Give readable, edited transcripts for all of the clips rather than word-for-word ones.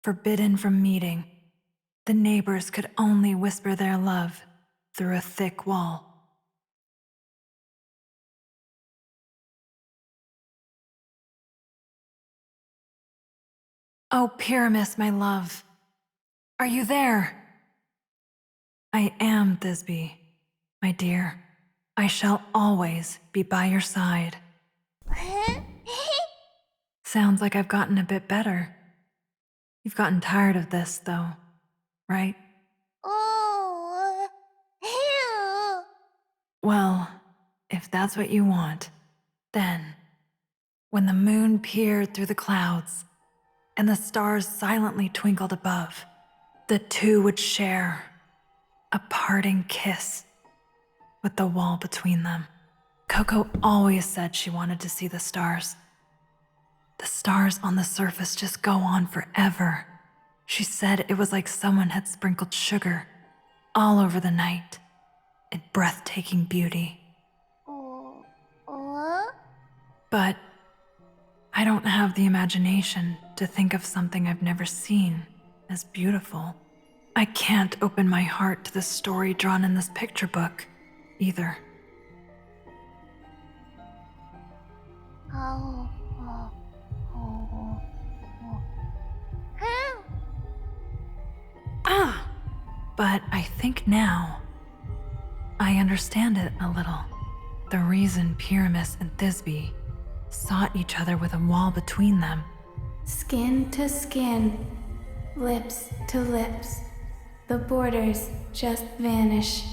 forbidden from meeting. The neighbors could only whisper their love through a thick wall. Oh, Pyramus, my love, are you there? I am, Thisbe, my dear. I shall always be by your side. Sounds like I've gotten a bit better. You've gotten tired of this, though, right? Oh. Well, if that's what you want, then, when the moon peered through the clouds and the stars silently twinkled above, the two would share a parting kiss with the wall between them. Coco always said she wanted to see the stars. The stars on the surface just go on forever. She said it was like someone had sprinkled sugar all over the night in breathtaking beauty. But I don't have the imagination to think of something I've never seen as beautiful. I can't open my heart to the story drawn in this picture book, either. But I think now I understand it a little. The reason Pyramus and Thisbe sought each other with a wall between them. Skin to skin, lips to lips, the borders just vanish.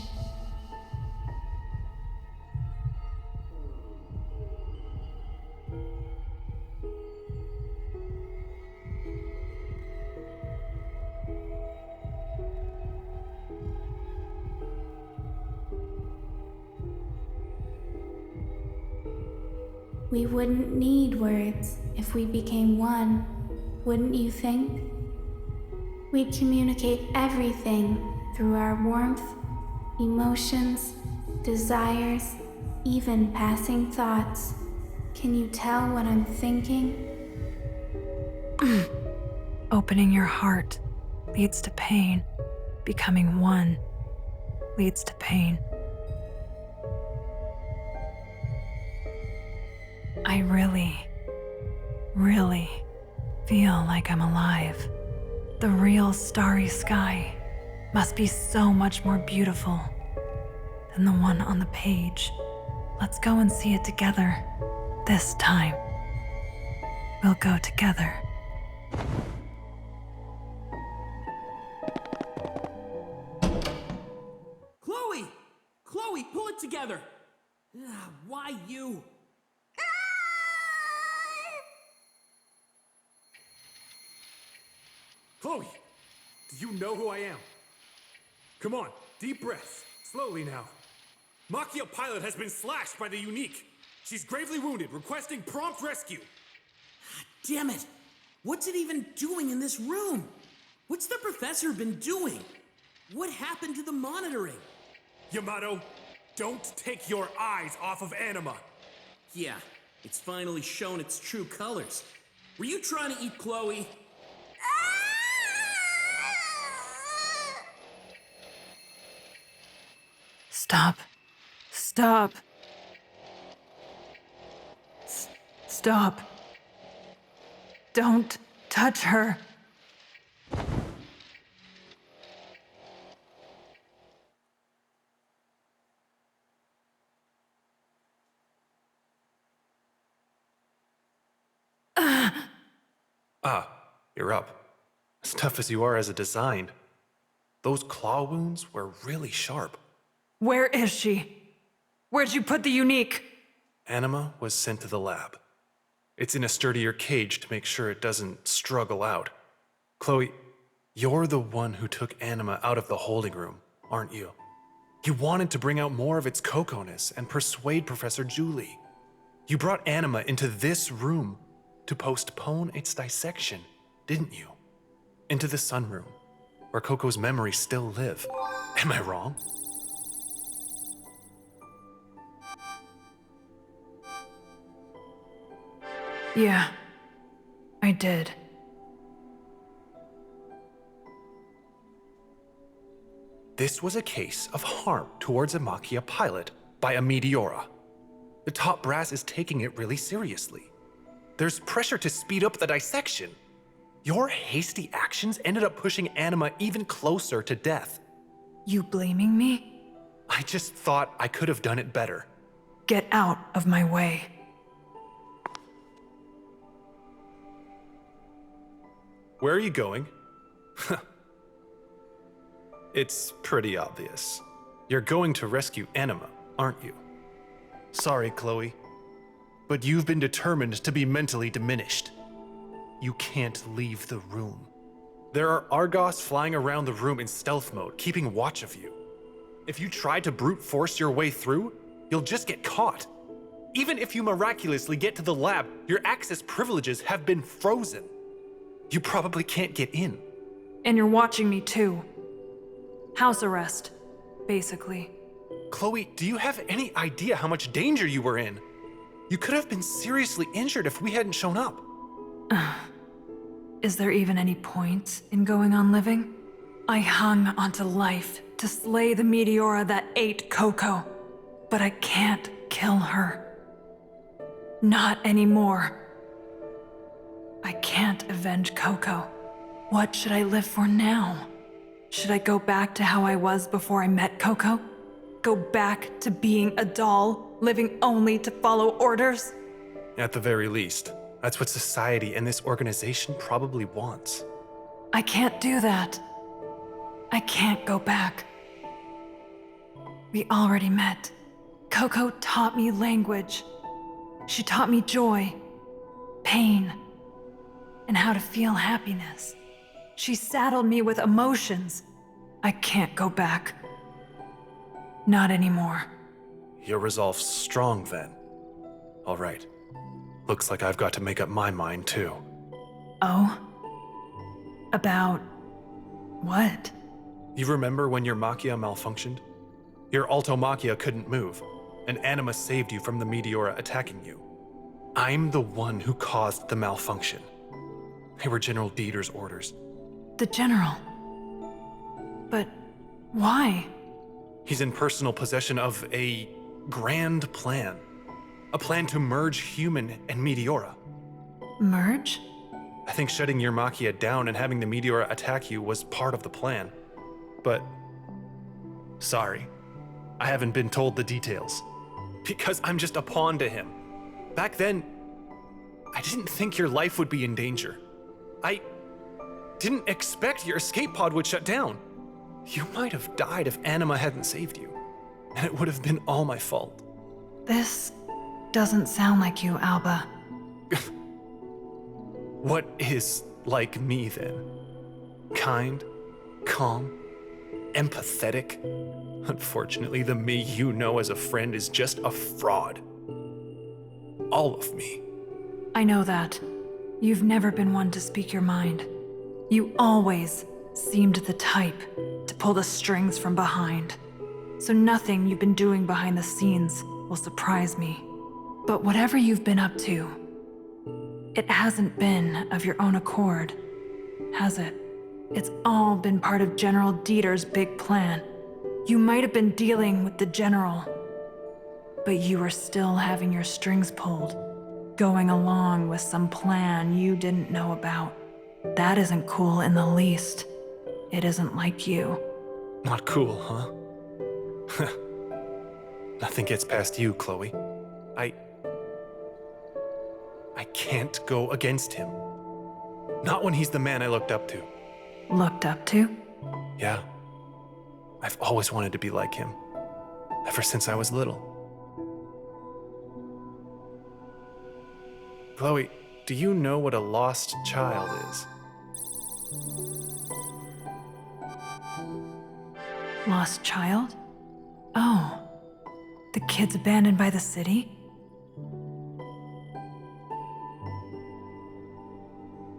We wouldn't need words if we became one, wouldn't you think? We'd communicate everything through our warmth, emotions, desires, even passing thoughts. Can you tell what I'm thinking? Opening your heart leads to pain. Becoming one leads to pain. I really feel like I'm alive. The real starry sky must be so much more beautiful than the one on the page. Let's go and see it together. This time, we'll go together. Chloe, pull it together! Why you? Chloe, do you know who I am? Come on, deep breaths. Slowly now. Machia Pilot has been slashed by the Unique. She's gravely wounded, requesting prompt rescue. Damn it! What's it even doing in this room? What's the professor been doing? What happened to the monitoring? Yamato, don't take your eyes off of Anima. Yeah, it's finally shown its true colors. Were you trying to eat Chloe? Stop. Stop. Stop. Don't touch her. You're up. As tough as you are as a design, those claw wounds were really sharp. Where is she? Where'd you put the Unique? Anima was sent to the lab. It's in a sturdier cage to make sure it doesn't struggle out. Chloe, you're the one who took Anima out of the holding room, aren't you? You wanted to bring out more of its coconess and persuade Professor Julie. You brought Anima into this room to postpone its dissection, didn't you? Into the sunroom, where Coco's memories still live. Am I wrong? Yeah, I did. This was a case of harm towards a Machia pilot by a Meteora. The top brass is taking it really seriously. There's pressure to speed up the dissection. Your hasty actions ended up pushing Anima even closer to death. You blaming me? I just thought I could have done it better. Get out of my way. Where are you going? It's pretty obvious. You're going to rescue Anima, aren't you? Sorry, Chloe, but you've been determined to be mentally diminished. You can't leave the room. There are Argos flying around the room in stealth mode, keeping watch of you. If you try to brute force your way through, you'll just get caught. Even if you miraculously get to the lab, your access privileges have been frozen. You probably can't get in. And you're watching me too. House arrest, basically. Chloe, do you have any idea how much danger you were in? You could have been seriously injured if we hadn't shown up. Is there even any point in going on living? I hung onto life to slay the Meteora that ate Coco, but I can't kill her. Not anymore. I can't avenge Coco. What should I live for now? Should I go back to how I was before I met Coco? Go back to being a doll, living only to follow orders? At the very least, that's what society and this organization probably wants. I can't do that. I can't go back. We already met. Coco taught me language. She taught me joy, pain, and how to feel happiness. She saddled me with emotions. I can't go back. Not anymore. Your resolve's strong then. All right. Looks like I've got to make up my mind too. Oh? About what? You remember when your Machia malfunctioned? Your Altomachia couldn't move, and Anima saved you from the Meteora attacking you. I'm the one who caused the malfunction. They were General Dieter's orders. The General. But why? He's in personal possession of a grand plan. A plan to merge human and Meteora. Merge? I think shutting your Machia down and having the Meteora attack you was part of the plan. But sorry, I haven't been told the details. Because I'm just a pawn to him. Back then, I didn't think your life would be in danger. I didn't expect your escape pod would shut down. You might have died if Anima hadn't saved you. And it would have been all my fault. This doesn't sound like you, Aoba. What is like me then? Kind, calm, empathetic? Unfortunately, the me you know as a friend is just a fraud. All of me. I know that. You've never been one to speak your mind. You always seemed the type to pull the strings from behind. So nothing you've been doing behind the scenes will surprise me. But whatever you've been up to, it hasn't been of your own accord, has it? It's all been part of General Dieter's big plan. You might have been dealing with the General, but you were still having your strings pulled, going along with some plan you didn't know about. That isn't cool in the least. It isn't like you. Not cool, huh? Nothing gets past you, Chloe. I can't go against him. Not when he's the man I looked up to. Looked up to? Yeah. I've always wanted to be like him. Ever since I was little. Chloe, do you know what a lost child is? Lost child? Oh. The kids abandoned by the city?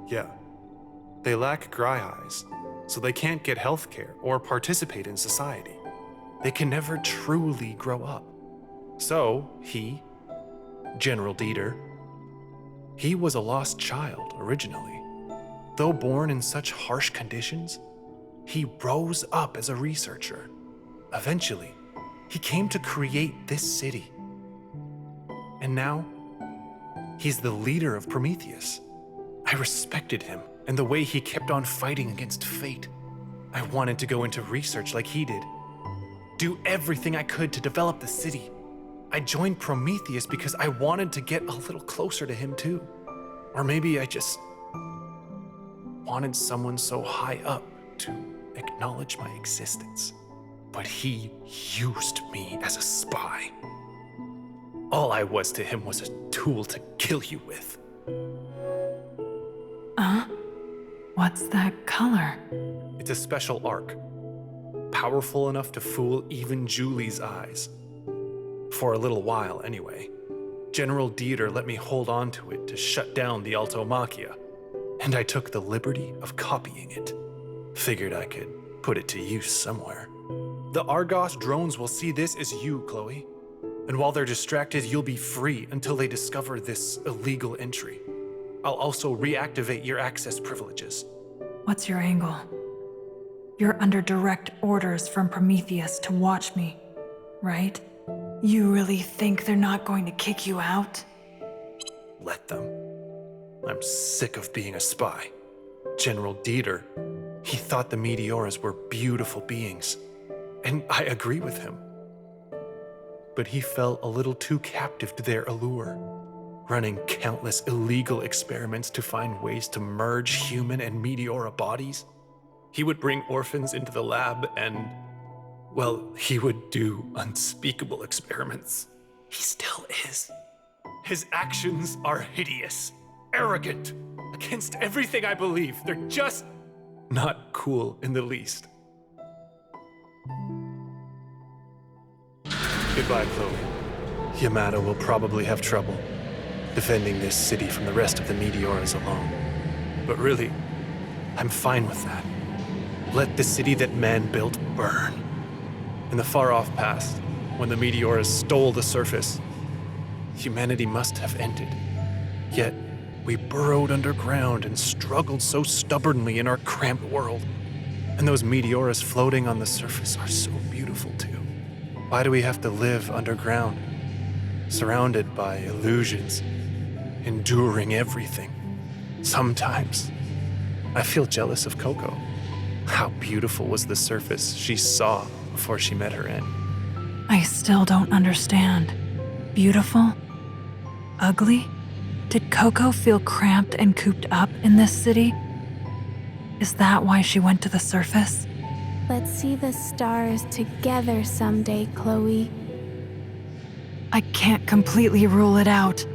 Yeah. They lack Grai's, so they can't get healthcare or participate in society. They can never truly grow up. So, General Dieter, he was a lost child originally. Though born in such harsh conditions, he rose up as a researcher. Eventually, he came to create this city. And now, he's the leader of Prometheus. I respected him and the way he kept on fighting against fate. I wanted to go into research like he did. Do everything I could to develop the city. I joined Prometheus because I wanted to get a little closer to him too. Or maybe I just wanted someone so high up to acknowledge my existence. But he used me as a spy. All I was to him was a tool to kill you with. What's that color? It's a special arc, powerful enough to fool even Julie's eyes. For a little while, anyway. General Dieter let me hold on to it to shut down the Altomachia, and I took the liberty of copying it. Figured I could put it to use somewhere. The Argos drones will see this as you, Chloe. And while they're distracted, you'll be free until they discover this illegal entry. I'll also reactivate your access privileges. What's your angle? You're under direct orders from Prometheus to watch me, right? You really think they're not going to kick you out? Let them. I'm sick of being a spy. General Dieter, he thought the Meteoras were beautiful beings, and I agree with him. But he fell a little too captive to their allure, running countless illegal experiments to find ways to merge human and Meteora bodies. He would bring orphans into the lab and, well, he would do unspeakable experiments. He still is. His actions are hideous, arrogant, against everything I believe. They're just not cool in the least. Goodbye, Chloe. Yamato will probably have trouble defending this city from the rest of the Meteoras alone. But really, I'm fine with that. Let the city that man built burn. In the far-off past, when the Meteoras stole the surface, humanity must have ended. Yet, we burrowed underground and struggled so stubbornly in our cramped world. And those Meteoras floating on the surface are so beautiful too. Why do we have to live underground, surrounded by illusions, enduring everything? Sometimes, I feel jealous of Coco. How beautiful was the surface she saw before she met her end? I still don't understand. Beautiful? Ugly? Did Coco feel cramped and cooped up in this city? Is that why she went to the surface? Let's see the stars together someday, Chloe. I can't completely rule it out.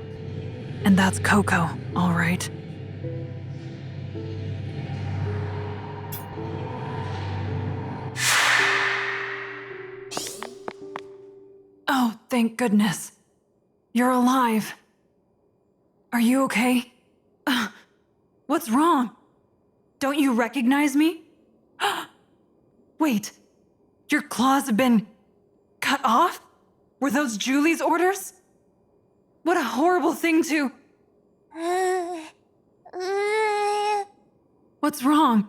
And that's Coco, all right. Oh, thank goodness. You're alive. Are you okay? What's wrong? Don't you recognize me? Wait, your claws have been cut off? Were those Julie's orders? What a horrible thing to... What's wrong?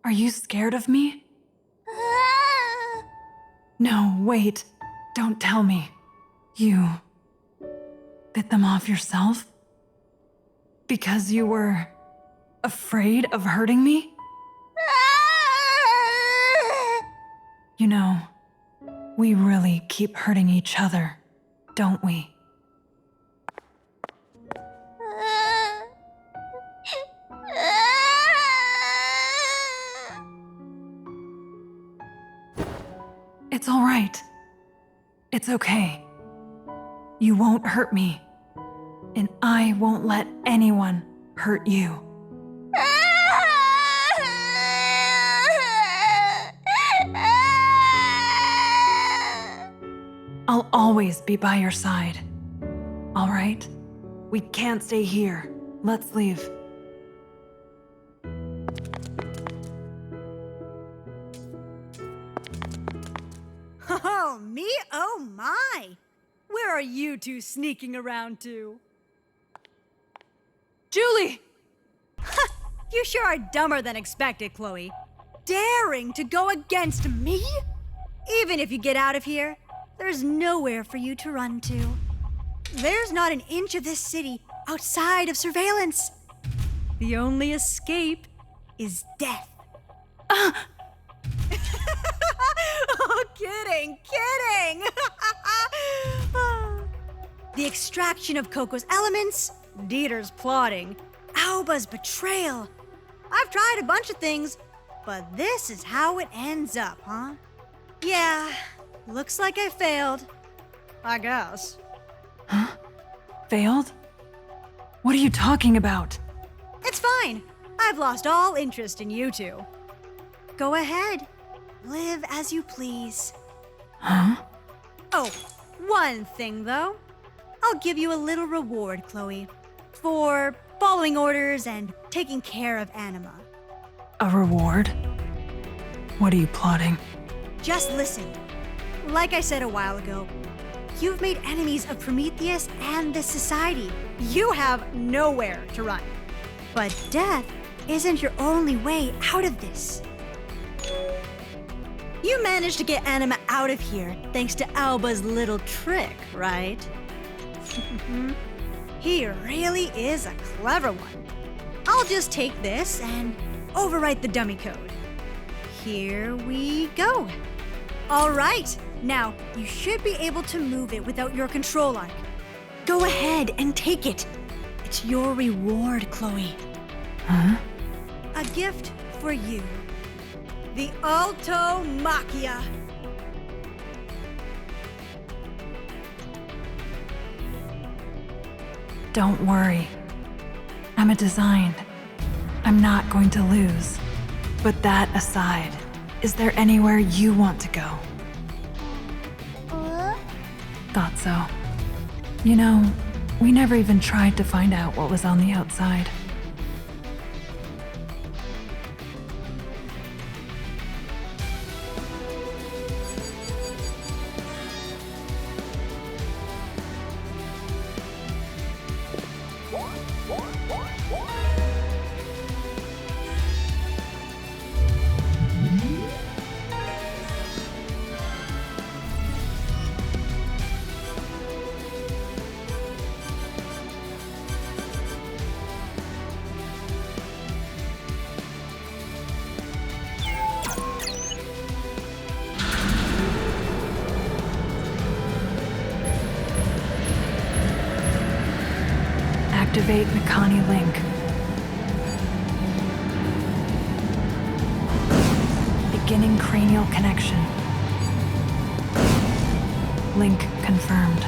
Are you scared of me? No, wait. Don't tell me. You bit them off yourself? Because you were afraid of hurting me? You know, we really keep hurting each other, don't we? It's all right. It's okay. You won't hurt me, and I won't let anyone hurt you. I'll always be by your side. All right? We can't stay here. Let's leave. Oh, me? Oh, my! Where are you two sneaking around to? Julie! You sure are dumber than expected, Chloe. Daring to go against me? Even if you get out of here, there's nowhere for you to run to. There's not an inch of this city outside of surveillance. The only escape is death. Oh, kidding. The extraction of Coco's elements, Dieter's plotting, Aoba's betrayal. I've tried a bunch of things, but this is how it ends up, huh? Yeah, looks like I failed. I guess. Huh? Failed? What are you talking about? It's fine. I've lost all interest in you two. Go ahead. Live as you please. Huh? Oh, one thing though. I'll give you a little reward, Chloe, for following orders and taking care of Anima. A reward? What are you plotting? Just listen. Like I said a while ago, you've made enemies of Prometheus and this society. You have nowhere to run. But death isn't your only way out of this. You managed to get Anima out of here thanks to Aoba's little trick, right? He really is a clever one. I'll just take this and overwrite the dummy code. Here we go. All right, now you should be able to move it without your control arc. Go ahead and take it. It's your reward, Chloe. Huh? A gift for you. The Alto Machia. Don't worry. I'm a designed. I'm not going to lose. But that aside, is there anywhere you want to go? Thought so. You know, we never even tried to find out what was on the outside. Activate Mikani Link. Beginning cranial connection. Link confirmed.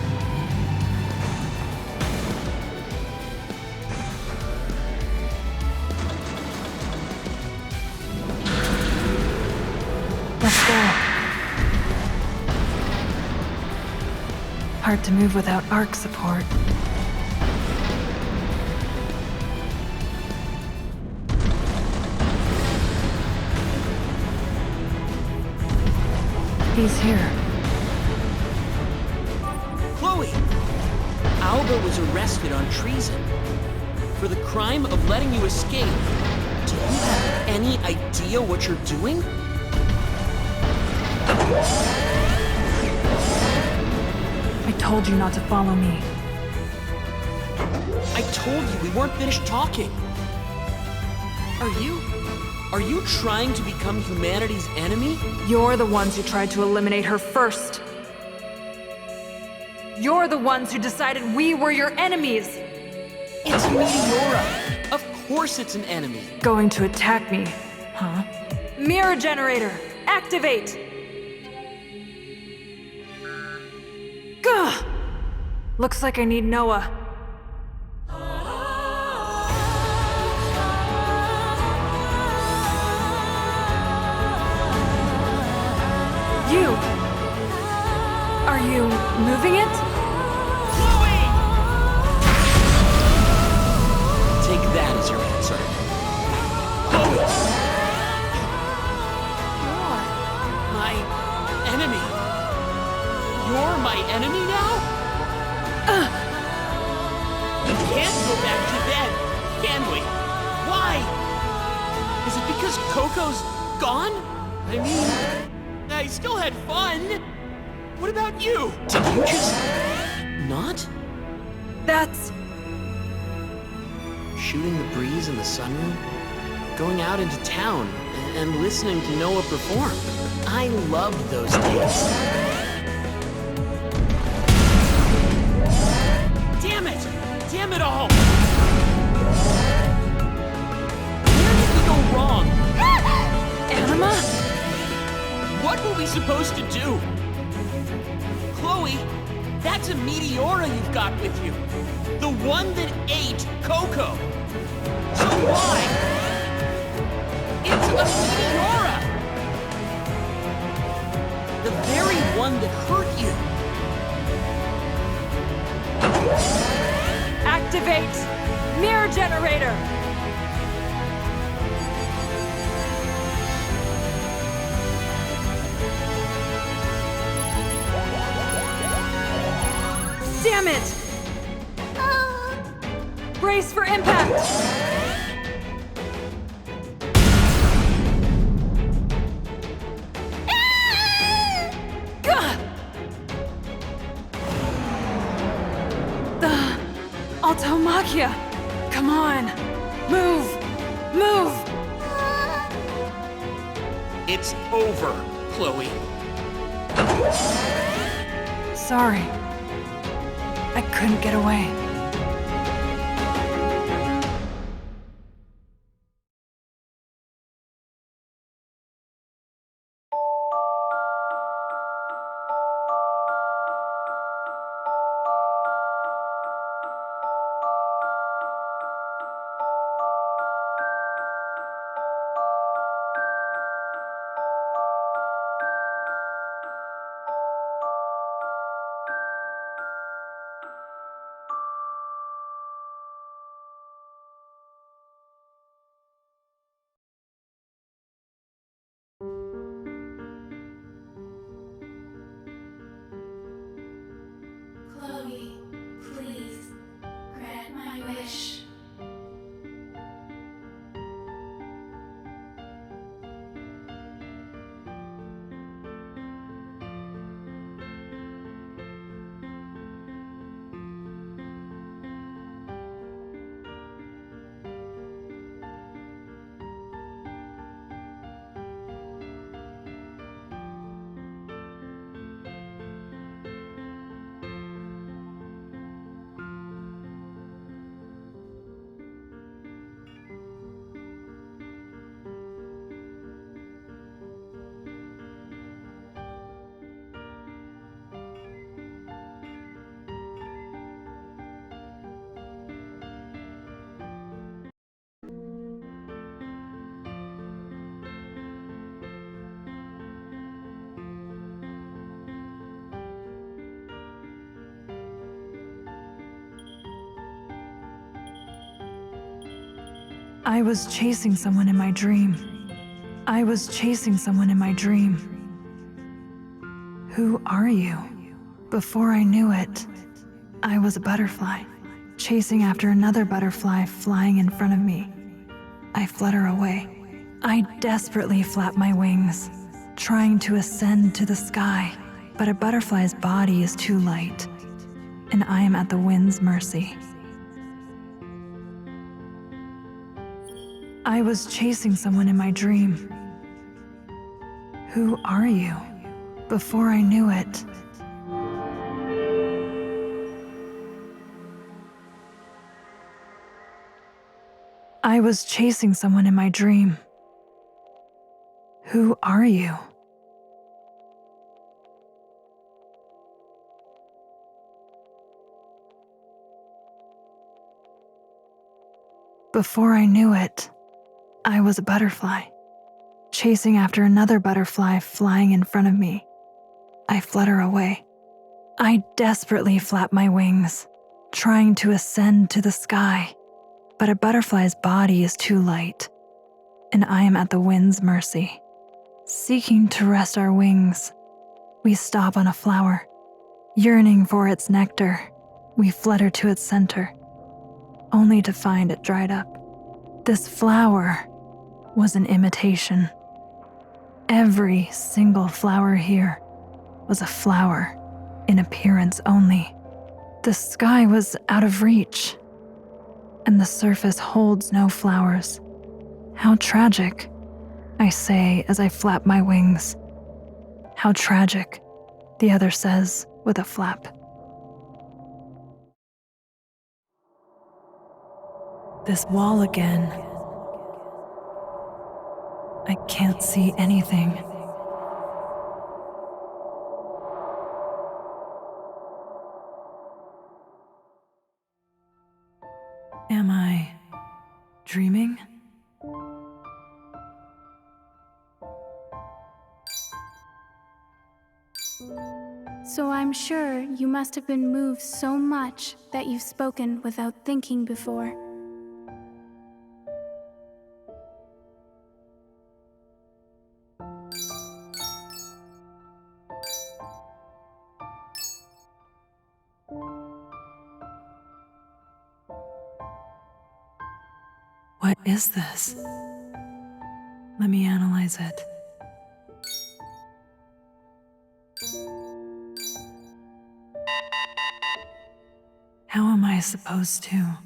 Let's go. Hard to move without arc support. He's here. Chloe! Aoba was arrested on treason. For the crime of letting you escape. Do you have any idea what you're doing? I told you not to follow me. I told you we weren't finished talking. Are you trying to become humanity's enemy? You're the ones who tried to eliminate her first. You're the ones who decided we were your enemies. It's Meteora. Of course it's an enemy. Going to attack me, huh? Mirror generator, activate! Gah! Looks like I need Noah. You! Are you moving it? Chloe! Take that as your answer. Chloe! You're my enemy. You're my enemy now? We can't go back to then, can we? Why? Is it because Coco's gone? I mean, I still had fun. What about you? Did you just... not? That's... Shooting the breeze in the sunroom? Going out into town and listening to Noah perform. I loved those days. Damn it! Damn it all! Where did we go wrong? Anima? What were we supposed to do? Chloe, that's a Meteora you've got with you. The one that ate Coco. So why? It's a Meteora! The very one that hurt you. Activate mirror generator! Damn it! Brace for impact! Gah! Automachia! Come on! Move! Move! It's over, Chloe. Sorry. I couldn't get away. Chloe, please, grant my wish. I was chasing someone in my dream. I was chasing someone in my dream. Who are you? Before I knew it, I was a butterfly, chasing after another butterfly flying in front of me. I flutter away. I desperately flap my wings, trying to ascend to the sky, but a butterfly's body is too light, and I am at the wind's mercy. I was chasing someone in my dream. Who are you? Before I knew it, I was chasing someone in my dream. Who are you? Before I knew it, I was a butterfly, chasing after another butterfly flying in front of me. I flutter away. I desperately flap my wings, trying to ascend to the sky, but a butterfly's body is too light, and I am at the wind's mercy. Seeking to rest our wings, we stop on a flower. Yearning for its nectar, we flutter to its center, only to find it dried up. This flower was an imitation. Every single flower here was a flower, in appearance only. The sky was out of reach, and the surface holds no flowers. How tragic, I say as I flap my wings. How tragic, the other says with a flap. This wall again. I can't see anything. Am I dreaming? So I'm sure you must have been moved so much that you've spoken without thinking before. What is this? Let me analyze it. How am I supposed to?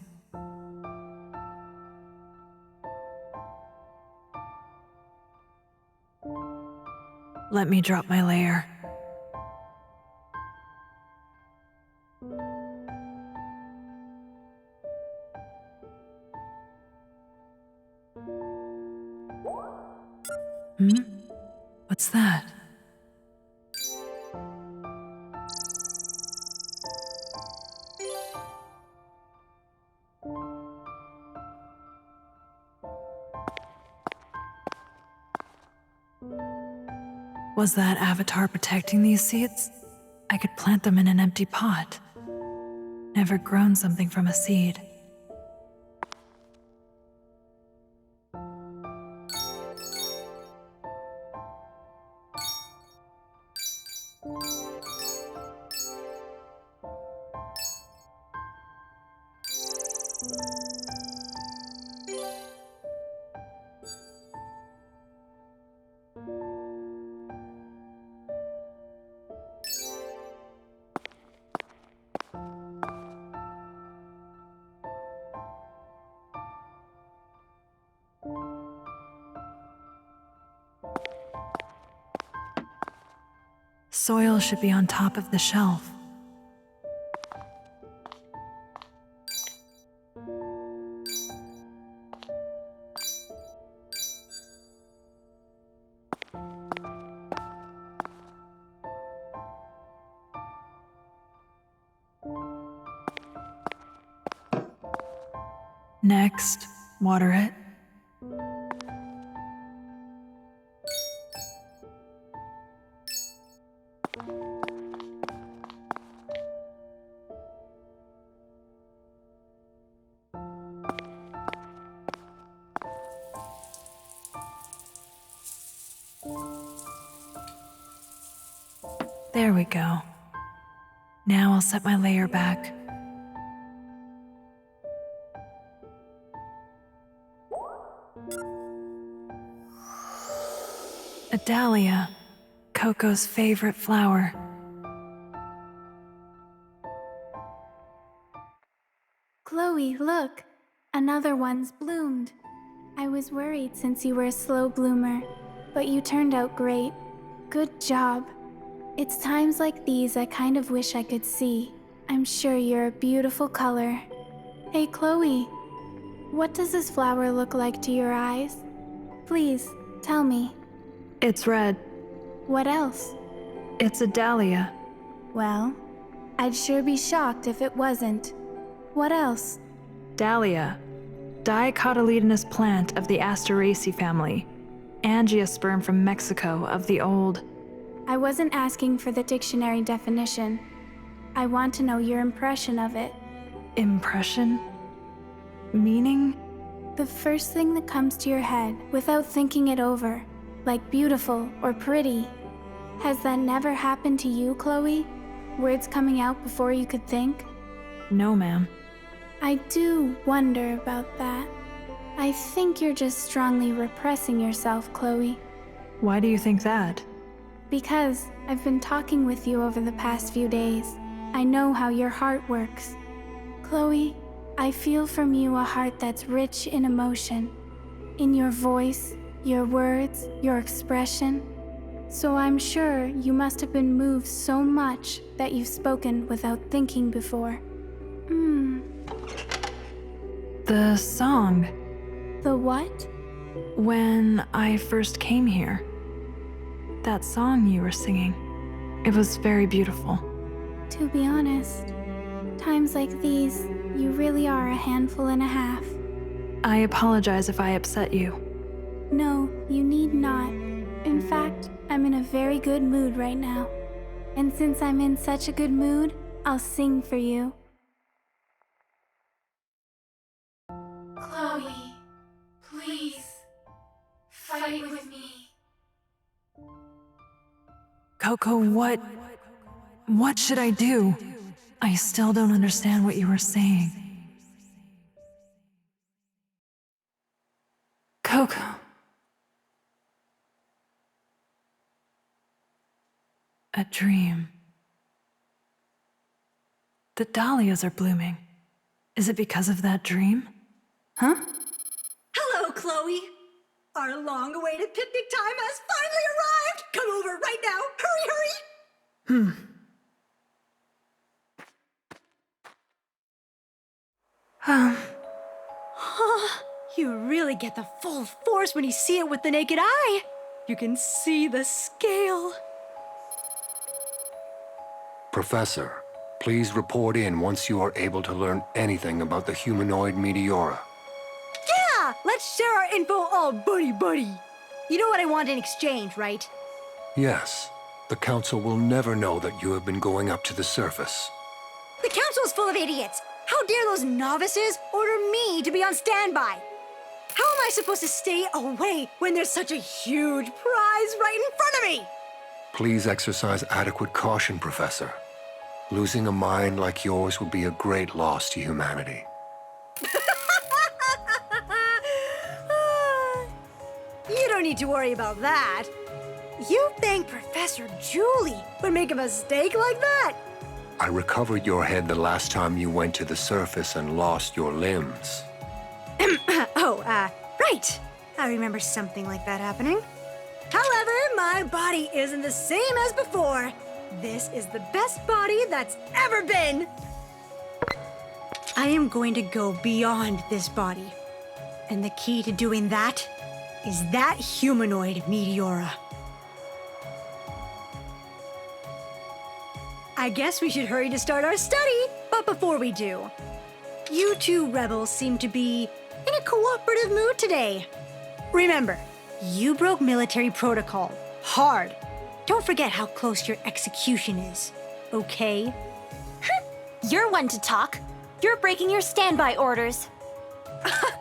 Let me drop my layer. What's that? Was that avatar protecting these seeds? I could plant them in an empty pot. Never grown something from a seed. Soil should be on top of the shelf. Next, water it. There we go. Now I'll set my layer back. A dahlia, Coco's favorite flower. Chloe, look! Another one's bloomed. I was worried since you were a slow bloomer, but you turned out great. Good job. It's times like these I kind of wish I could see. I'm sure you're a beautiful color. Hey, Chloe, what does this flower look like to your eyes? Please, tell me. It's red. What else? It's a dahlia. Well, I'd sure be shocked if it wasn't. What else? Dahlia, dicotyledonous plant of the Asteraceae family. Angiosperm from Mexico of the old. I wasn't asking for the dictionary definition. I want to know your impression of it. Impression? Meaning? The first thing that comes to your head without thinking it over, like beautiful or pretty. Has that never happened to you, Chloe? Words coming out before you could think? No, ma'am. I do wonder about that. I think you're just strongly repressing yourself, Chloe. Why do you think that? Because I've been talking with you over the past few days. I know how your heart works. Chloe, I feel from you a heart that's rich in emotion. In your voice, your words, your expression. So I'm sure you must have been moved so much that you've spoken without thinking before. The song. The what? When I first came here. That song you were singing. It was very beautiful. To be honest, times like these, you really are a handful and a half. I apologize if I upset you. No, you need not. In fact, I'm in a very good mood right now. And since I'm in such a good mood, I'll sing for you. Chloe, please, fight with me. Coco, what should I do? I still don't understand what you were saying. Coco. A dream. The dahlias are blooming. Is it because of that dream? Huh? Hello, Chloe. Our long-awaited picnic time has finally arrived. Come over right now. Hurry, hurry. You really get the full force when you see it with the naked eye. You can see the scale. Professor, please report in once you are able to learn anything about the Humanoid Meteora. Yeah, let's share our info all buddy-buddy. You know what I want in exchange, right? Yes, the Council will never know that you have been going up to the surface. The Council is full of idiots. How dare those novices order me to be on standby? How am I supposed to stay away when there's such a huge prize right in front of me? Please exercise adequate caution, Professor. Losing a mind like yours would be a great loss to humanity. You don't need to worry about that. You think Professor Julie would make a mistake like that? I recovered your head the last time you went to the surface and lost your limbs. Right. I remember something like that happening. However, my body isn't the same as before. This is the best body that's ever been. I am going to go beyond this body. And the key to doing that is that humanoid Meteora. I guess we should hurry to start our study, but before we do, you two rebels seem to be in a cooperative mood today. Remember, you broke military protocol hard. Don't forget how close your execution is, okay? You're one to talk. You're breaking your standby orders.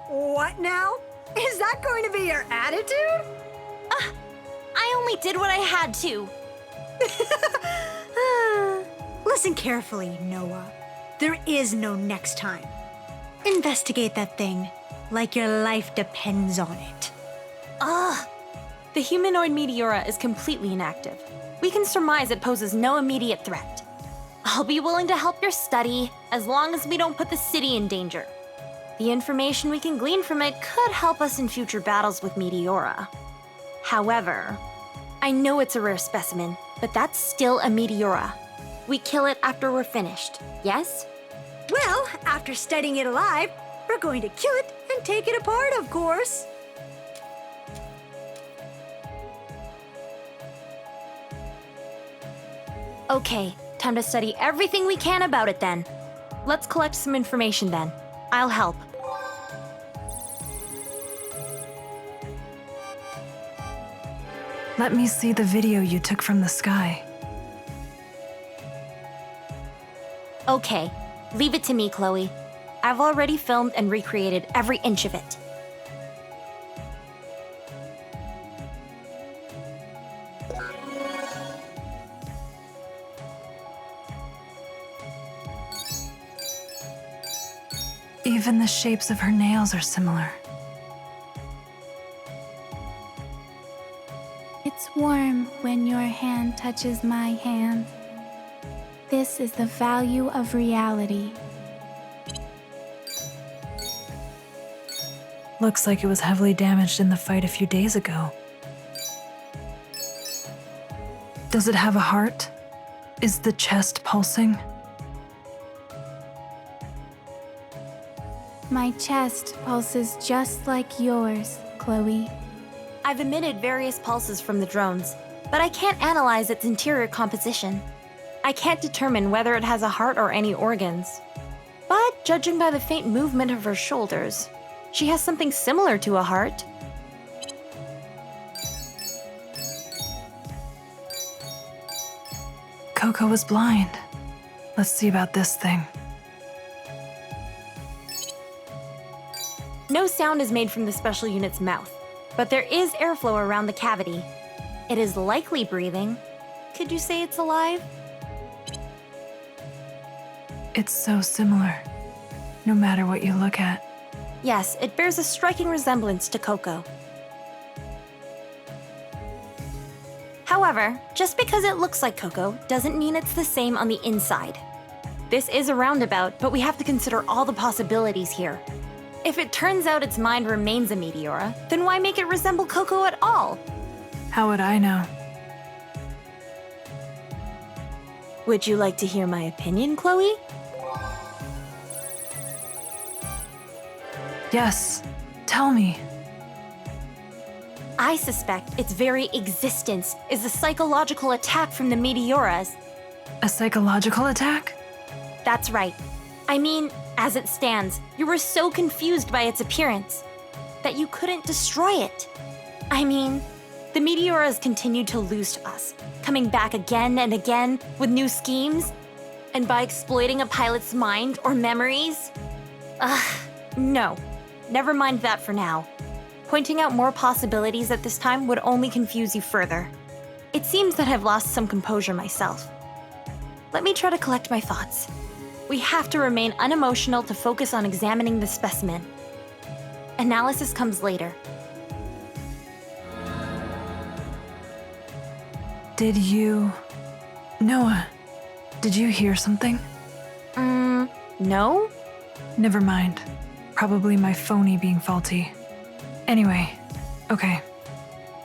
What now? Is that going to be your attitude? I only did what I had to. Listen carefully, Noah. There is no next time. Investigate that thing like your life depends on it. The humanoid Meteora is completely inactive. We can surmise it poses no immediate threat. I'll be willing to help your study as long as we don't put the city in danger. The information we can glean from it could help us in future battles with Meteora. However, I know it's a rare specimen, but that's still a Meteora. We kill it after we're finished, yes? Well, after studying it alive, we're going to kill it and take it apart, of course. Okay, time to study everything we can about it then. Let's collect some information then. I'll help. Let me see the video you took from the sky. Okay, leave it to me, Chloe. I've already filmed and recreated every inch of it. Even the shapes of her nails are similar. It's touches my hand. This is the value of reality. Looks like it was heavily damaged in the fight a few days ago. Does it have a heart? Is the chest pulsing? My chest pulses just like yours, Chloe. I've emitted various pulses from the drones, but I can't analyze its interior composition. I can't determine whether it has a heart or any organs. But judging by the faint movement of her shoulders, she has something similar to a heart. Coco was blind. Let's see about this thing. No sound is made from the special unit's mouth, but there is airflow around the cavity. It is likely breathing. Could you say it's alive? It's so similar, no matter what you look at. Yes, it bears a striking resemblance to Coco. However, just because it looks like Coco doesn't mean it's the same on the inside. This is a roundabout, but we have to consider all the possibilities here. If it turns out its mind remains a Meteora, then why make it resemble Coco at all? How would I know? Would you like to hear my opinion, Chloe? Yes, tell me. I suspect its very existence is a psychological attack from the Meteoras. A psychological attack? That's right. I mean, as it stands, you were so confused by its appearance that you couldn't destroy it. I mean, the Meteoras continued to lose to us, coming back again and again with new schemes, and by exploiting a pilot's mind or memories. No. Never mind that for now. Pointing out more possibilities at this time would only confuse you further. It seems that I've lost some composure myself. Let me try to collect my thoughts. We have to remain unemotional to focus on examining the specimen. Analysis comes later. Noah, did you hear something? No? Never mind. Probably my phony being faulty. Anyway, okay.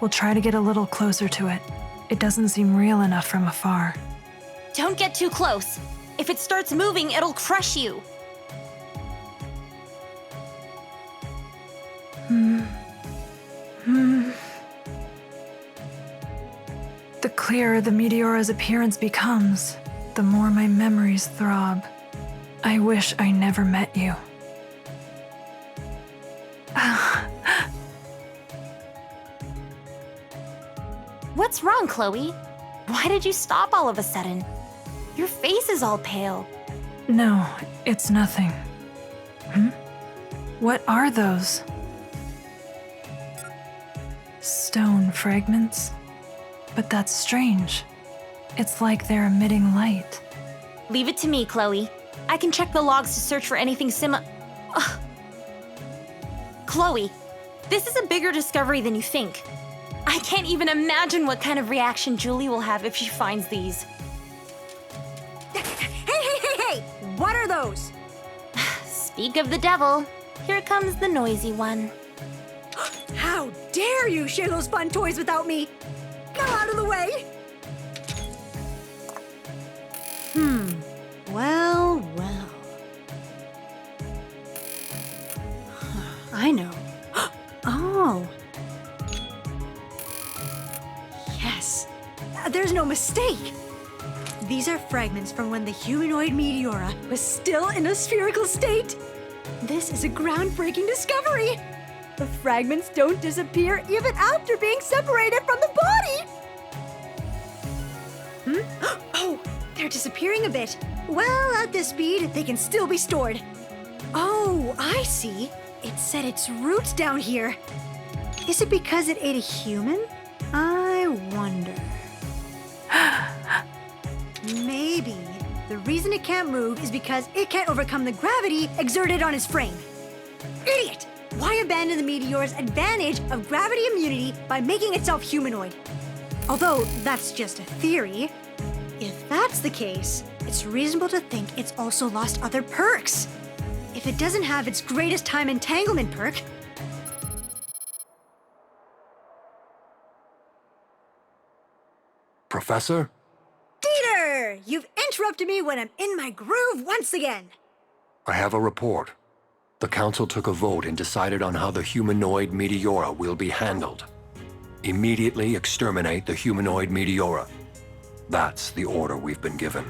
We'll try to get a little closer to it. It doesn't seem real enough from afar. Don't get too close. If it starts moving, it'll crush you. The clearer the Meteora's appearance becomes, the more my memories throb. I wish I never met you. What's wrong, Chloe? Why did you stop all of a sudden? Your face is all pale. No, it's nothing. What are those? Stone fragments? But that's strange. It's like they're emitting light. Leave it to me, Chloe. I can check the logs to search for anything similar. Chloe, this is a bigger discovery than you think. I can't even imagine what kind of reaction Julie will have if she finds these. Hey! What are those? Speak of the devil, here comes the noisy one. How dare you share those fun toys without me? Go out of the way! Well. I know. Oh. Yes. There's no mistake. These are fragments from when the Humanoid Meteora was still in a spherical state. This is a groundbreaking discovery. The fragments don't disappear even after being separated from the body. Oh, they're disappearing a bit. Well, at this speed, they can still be stored. Oh, I see. It set its roots down here. Is it because it ate a human? I wonder. Maybe the reason it can't move is because it can't overcome the gravity exerted on its frame. Idiot! Why abandon the Meteor's advantage of gravity immunity by making itself humanoid? Although that's just a theory. If that's the case, it's reasonable to think it's also lost other perks. If it doesn't have its greatest time entanglement perk, Professor? Dieter! You've interrupted me when I'm in my groove once again. I have a report. The Council took a vote and decided on how the Humanoid Meteora will be handled. Immediately exterminate the Humanoid Meteora. That's the order we've been given.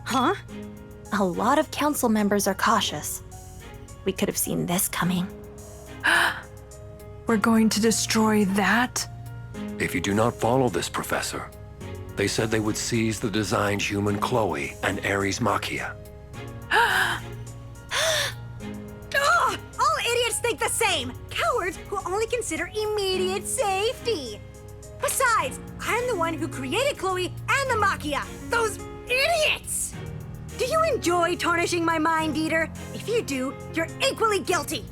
Huh? A lot of council members are cautious. We could have seen this coming. We're going to destroy that? If you do not follow this, Professor, they said they would seize the designed human Chloe and Ares Machia. Ugh! All idiots think the same! Cowards who only consider immediate safety! Besides, I'm the one who created Chloe and the Machia! Those idiots! Do you enjoy tarnishing my mind, Dieter? If you do, you're equally guilty!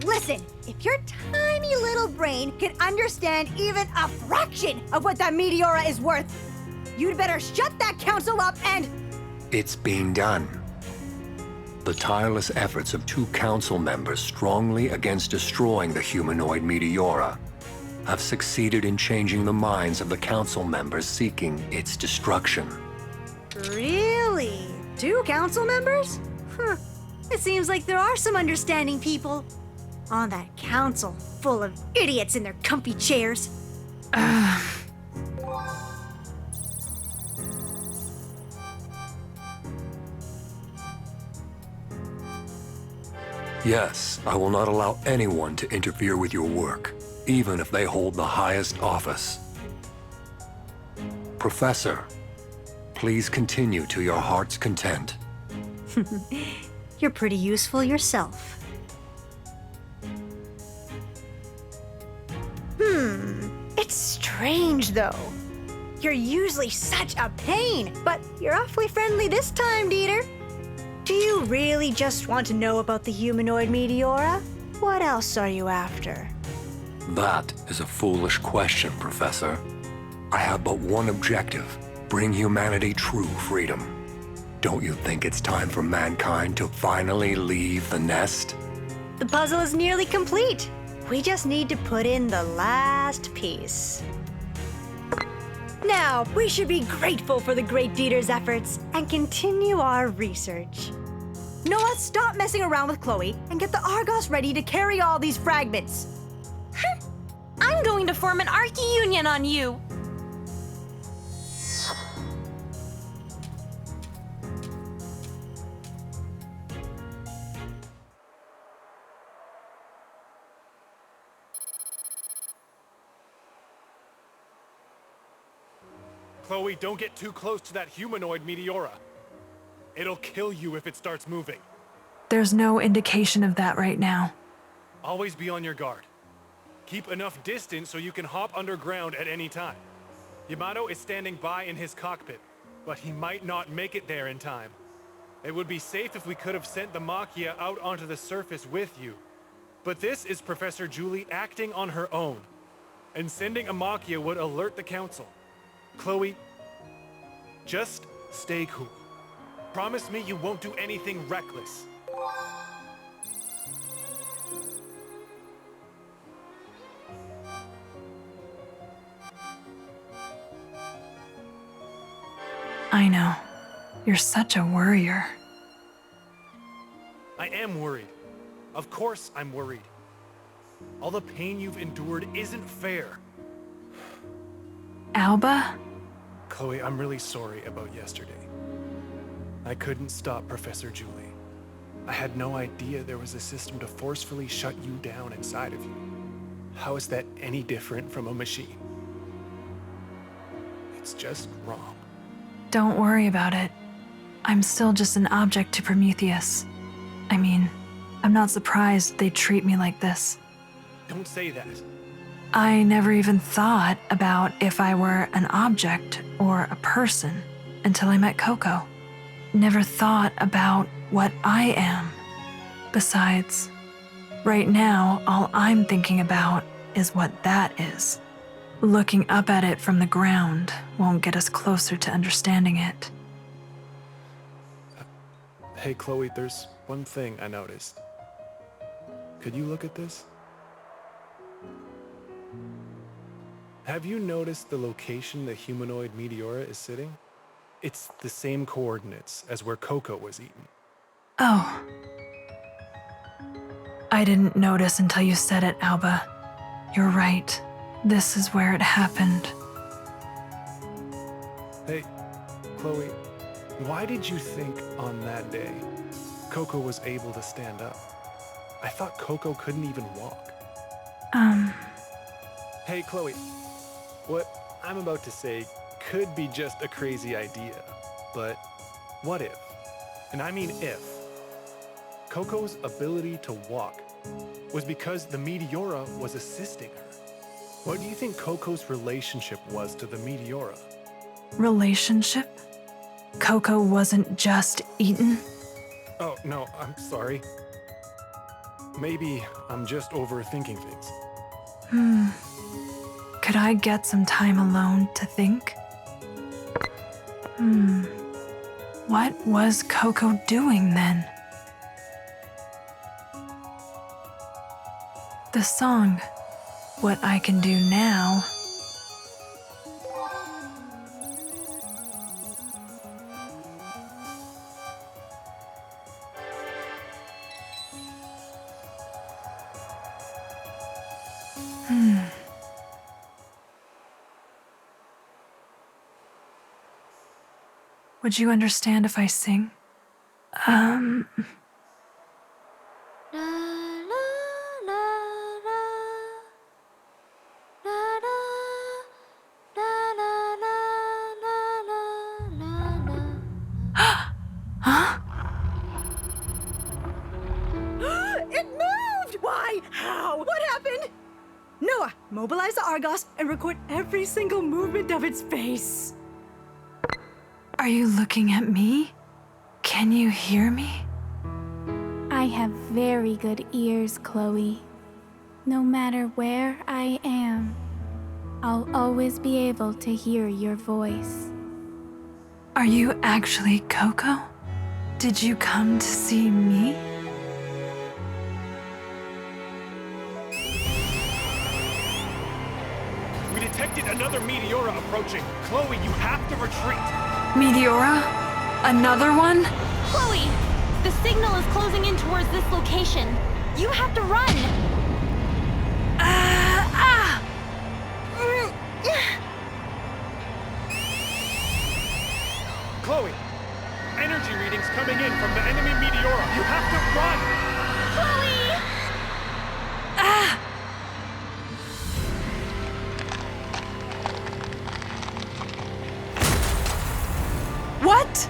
Listen, if your tiny little brain can understand even a fraction of what that Meteora is worth, you'd better shut that council up and... It's being done. The tireless efforts of 2 council members strongly against destroying the Humanoid Meteora have succeeded in changing the minds of the council members seeking its destruction. Really? 2 council members? Huh. It seems like there are some understanding people on that council full of idiots in their comfy chairs. Yes, I will not allow anyone to interfere with your work, even if they hold the highest office. Professor, please continue to your heart's content. You're pretty useful yourself. It's strange, though. You're usually such a pain, but you're awfully friendly this time, Dieter. Do you really just want to know about the Humanoid Meteora? What else are you after? That is a foolish question, Professor. I have but one objective: bring humanity true freedom. Don't you think it's time for mankind to finally leave the nest? The puzzle is nearly complete. We just need to put in the last piece. Now, we should be grateful for the great Dieter's efforts and continue our research. Noah, stop messing around with Chloe and get the Argos ready to carry all these fragments. I'm going to form an Archie-Union on you! Chloe, don't get too close to that Humanoid Meteora. It'll kill you if it starts moving. There's no indication of that right now. Always be on your guard. Keep enough distance so you can hop underground at any time. Yamato is standing by in his cockpit, but he might not make it there in time. It would be safe if we could have sent the Machia out onto the surface with you. But this is Professor Julie acting on her own, and sending a Machia would alert the Council. Chloe, just stay cool. Promise me you won't do anything reckless. I know. You're such a worrier. I am worried. Of course I'm worried. All the pain you've endured isn't fair. Aoba? Chloe, I'm really sorry about yesterday. I couldn't stop Professor Julie. I had no idea there was a system to forcefully shut you down inside of you. How is that any different from a machine? It's just wrong. Don't worry about it. I'm still just an object to Prometheus. I mean, I'm not surprised they treat me like this. Don't say that. I never even thought about if I were an object or a person until I met Coco. Never thought about what I am. Besides, right now, all I'm thinking about is what that is. Looking up at it from the ground won't get us closer to understanding it. Hey, Chloe, there's one thing I noticed. Could you look at this? Have you noticed the location the humanoid Meteora is sitting? It's the same coordinates as where Coco was eaten. Oh. I didn't notice until you said it, Aoba. You're right. This is where it happened. Hey, Chloe, why did you think on that day Coco was able to stand up? I thought Coco couldn't even walk. Hey, Chloe, what I'm about to say could be just a crazy idea, but what if, and I mean if, Coco's ability to walk was because the Meteora was assisting her? What do you think Coco's relationship was to the Meteora? Relationship? Coco wasn't just eaten? Oh, no, I'm sorry. Maybe I'm just overthinking things. Could I get some time alone to think? What was Coco doing then? The song, What I Can Do Now. Would you understand if I sing? It moved! Why? How? What happened? Noah, mobilize the Argos and record every single movement of its face. Are you looking at me? Can you hear me? I have very good ears, Chloe. No matter where I am, I'll always be able to hear your voice. Are you actually Coco? Did you come to see me? We detected another Meteora approaching. Chloe, you have to retreat. Meteora? Another one? Chloe! The signal is closing in towards this location. You have to run! Chloe, energy readings coming in from the enemy Meteora. You have to run! Chloe! What?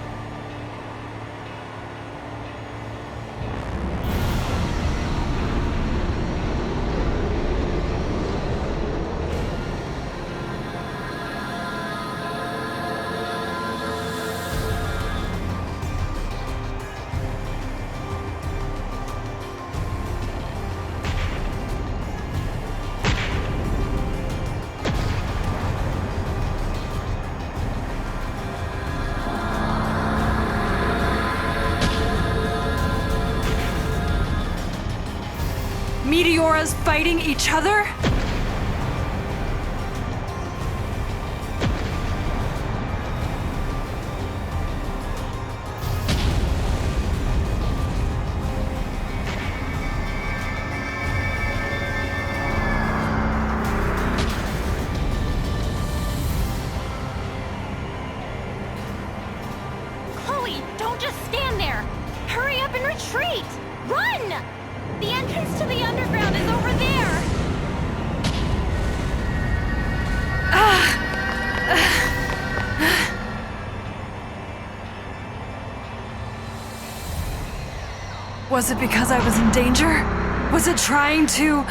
Meteoras fighting each other? Chloe, don't just stand there! Hurry up and retreat! Run! The entrance to the underground is over there! Was it because I was in danger? Was it trying to...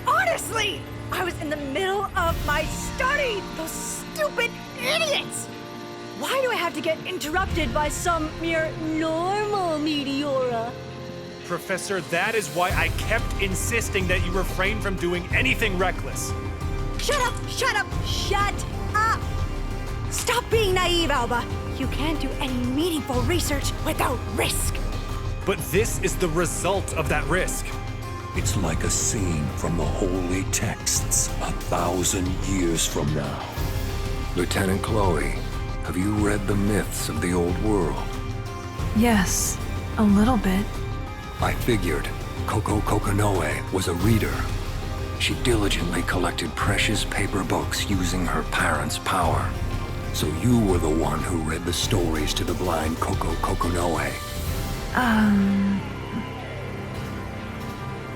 Honestly, I was in the middle of my study! Those stupid idiots! Why do I have to get interrupted by some mere normal Meteora? Professor, that is why I kept insisting that you refrain from doing anything reckless. Shut up! Shut up! Shut up! Stop being naive, Aoba! You can't do any meaningful research without risk! But this is the result of that risk. It's like a scene from the holy texts 1,000 years from now. Lieutenant Chloe, have you read the myths of the old world? Yes, a little bit. I figured Koko Kokonoe was a reader. She diligently collected precious paper books using her parents' power. So you were the one who read the stories to the blind Koko Kokonoe.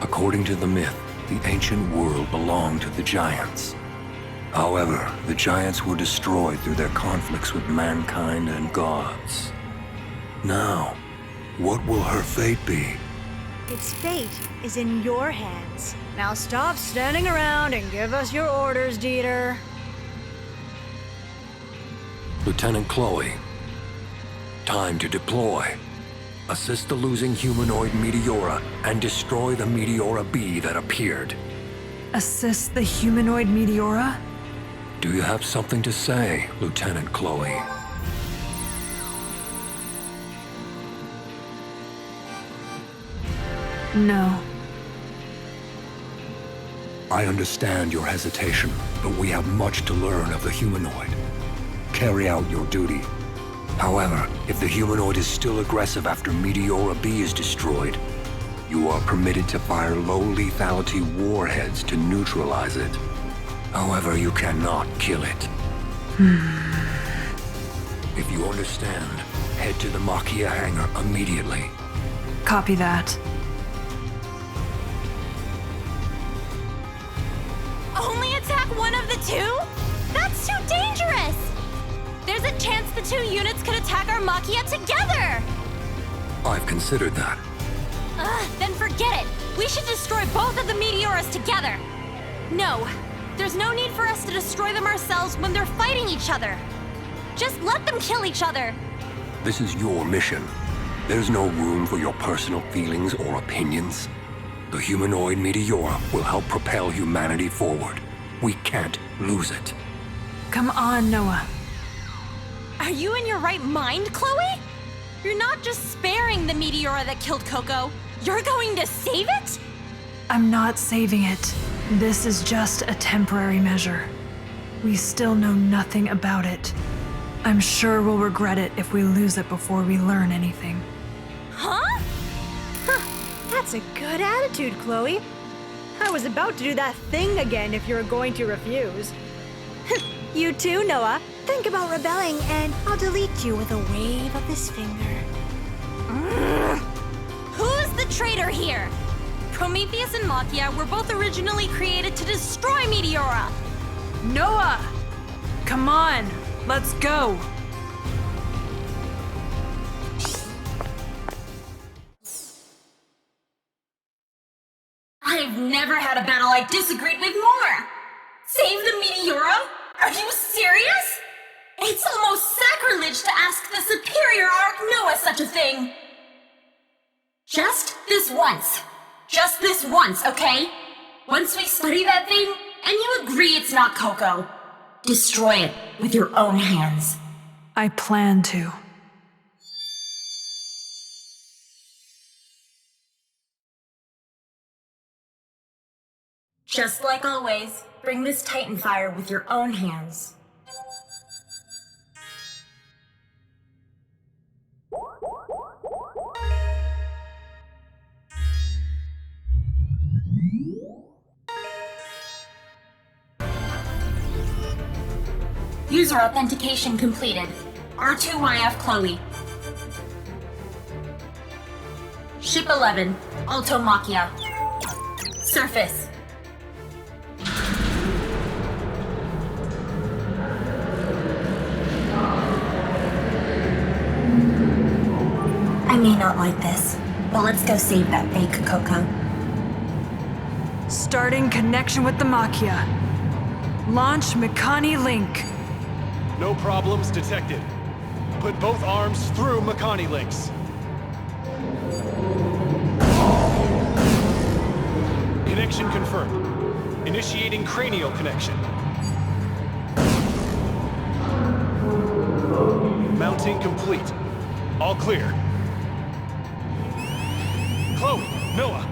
According to the myth, the ancient world belonged to the giants. However, the giants were destroyed through their conflicts with mankind and gods. Now, what will her fate be? Its fate is in your hands. Now stop standing around and give us your orders, Dieter. Lieutenant Chloe, time to deploy. Assist the losing humanoid Meteora and destroy the Meteora B that appeared. Assist the humanoid Meteora? Do you have something to say, Lieutenant Chloe? No. I understand your hesitation, but we have much to learn of the humanoid. Carry out your duty. However, if the humanoid is still aggressive after Meteora B is destroyed, you are permitted to fire low lethality warheads to neutralize it. However, you cannot kill it. If you understand, head to the Maquia hangar immediately. Copy that. Only attack one of the two? That's too dangerous! There's a chance the two units could attack our Maquia together! I've considered that. Then forget it! We should destroy both of the Meteoras together! No, there's no need for us to destroy them ourselves when they're fighting each other. Just let them kill each other! This is your mission. There's no room for your personal feelings or opinions. The humanoid Meteora will help propel humanity forward. We can't lose it. Come on, Noah. Are you in your right mind, Chloe? You're not just sparing the Meteora that killed Coco. You're going to save it? I'm not saving it. This is just a temporary measure. We still know nothing about it. I'm sure we'll regret it if we lose it before we learn anything. Huh? That's a good attitude, Chloe. I was about to do that thing again if you were going to refuse. You too, Noah. Think about rebelling and I'll delete you with a wave of this finger. Who's the traitor here? Prometheus and Maquia were both originally created to destroy Meteora. Noah! Come on, let's go. I've never had a battle I disagreed with more. Save the Meteora? Are you serious? It's almost sacrilege to ask the superior Ark Noah such a thing. Just this once. Just this once, okay? Once we study that thing, and you agree it's not Coco, destroy it with your own hands. I plan to. Just like always, bring this Titan fire with your own hands. User authentication completed. R2YF Chloe. Ship 11, Alto Maquia. Surface. I may not like this, but let's go save that fake Coco. Starting connection with the Maquia. Launch Makani Link. No problems detected. Put both arms through Makani links. Connection confirmed. Initiating cranial connection. Mounting complete. All clear. Chloe, Noah,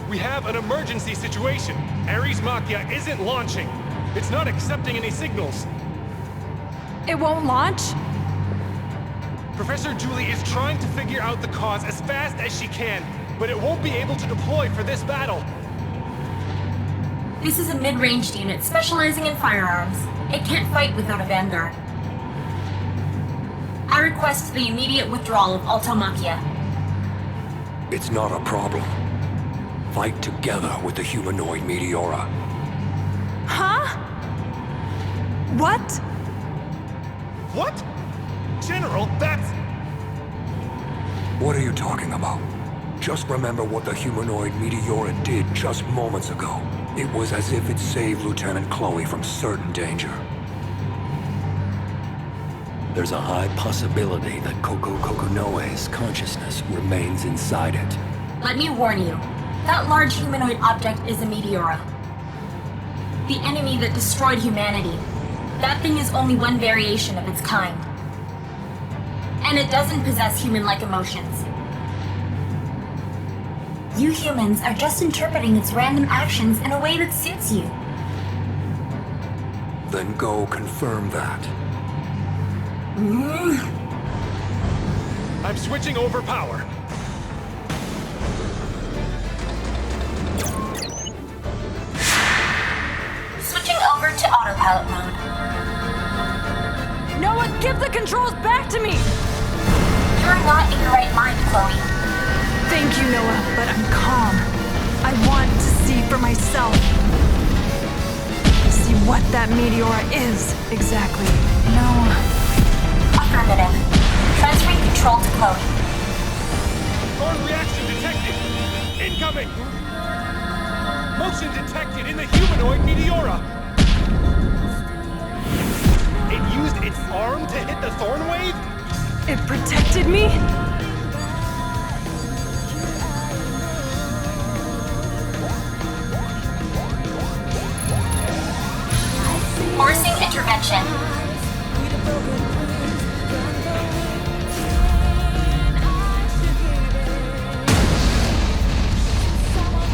we have an emergency situation. Ares Machia isn't launching. It's not accepting any signals. It won't launch? Professor Julie is trying to figure out the cause as fast as she can, but it won't be able to deploy for this battle. This is a mid-ranged unit specializing in firearms. It can't fight without a vanguard. I request the immediate withdrawal of Altomachia. It's not a problem. Fight together with the Humanoid Meteora. Huh? What? What? General, that's... What are you talking about? Just remember what the Humanoid Meteora did just moments ago. It was as if it saved Lieutenant Chloe from certain danger. There's a high possibility that Koko Kokonoe's consciousness remains inside it. Let me warn you, that large humanoid object is a Meteora. The enemy that destroyed humanity. That thing is only one variation of its kind. And it doesn't possess human-like emotions. You humans are just interpreting its random actions in a way that suits you. Then go confirm that. I'm switching over power. Switching over to autopilot mode. Noah, give the controls back to me! You're not in your right mind, Chloe. Thank you, Noah, but I'm calm. I want to see for myself. See what that Meteora is, exactly. No. Affirmative. Transferring control to Chloe. Thorn reaction detected. Incoming. Motion detected in the Humanoid Meteora. It used its arm to hit the Thorn wave? It protected me? Forcing intervention.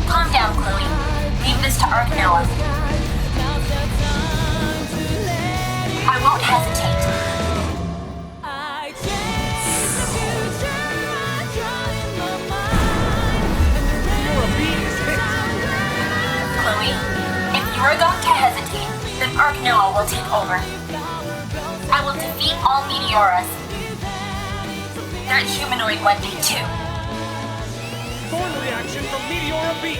Calm down, Chloe. Leave this to Arc Noah. I won't hesitate. Chloe, if you are going to hesitate, then Arc Noah will take over. I will defeat all Meteoras. That humanoid one did too. Thorn reaction from Meteora B.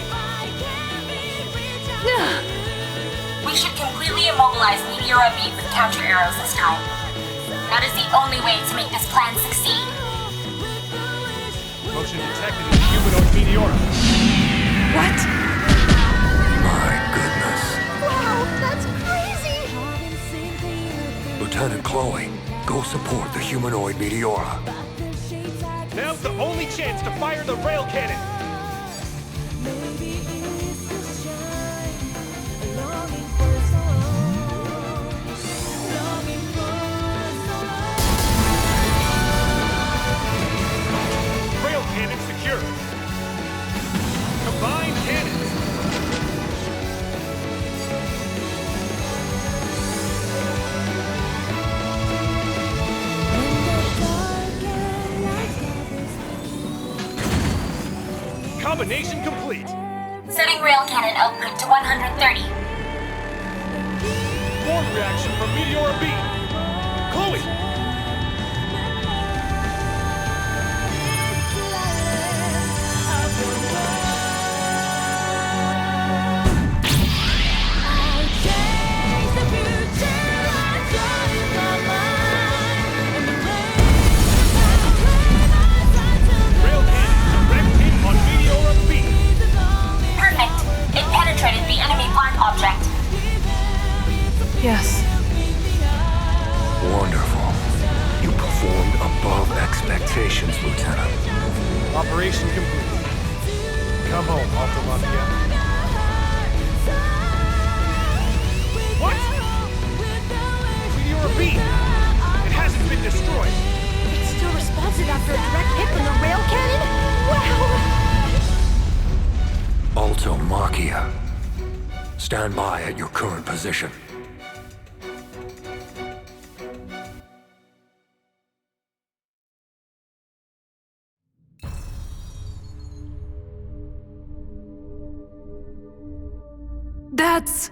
We should completely immobilize Meteora B with counter arrows this time. That is the only way to make this plan succeed. Motion detected in the Humanoid Meteora. What? My goodness. Wow, that's crazy! Lieutenant Chloe, go support the Humanoid Meteora. Now's the only chance to fire the rail cannon. Rail cannon secured. Combined cannons. Combination complete. Setting rail cannon output to 130. Thorn reaction from Meteora B. Chloe! Rail cannon directed on Meteora B. Perfect. It penetrated the enemy black object. Operation complete. Come home, Alpha Mafia. What? Meteora B! It hasn't been destroyed. It's still responsive after a direct hit from the rail cannon? Wow! Alto Machia. Stand by at your current position. That's...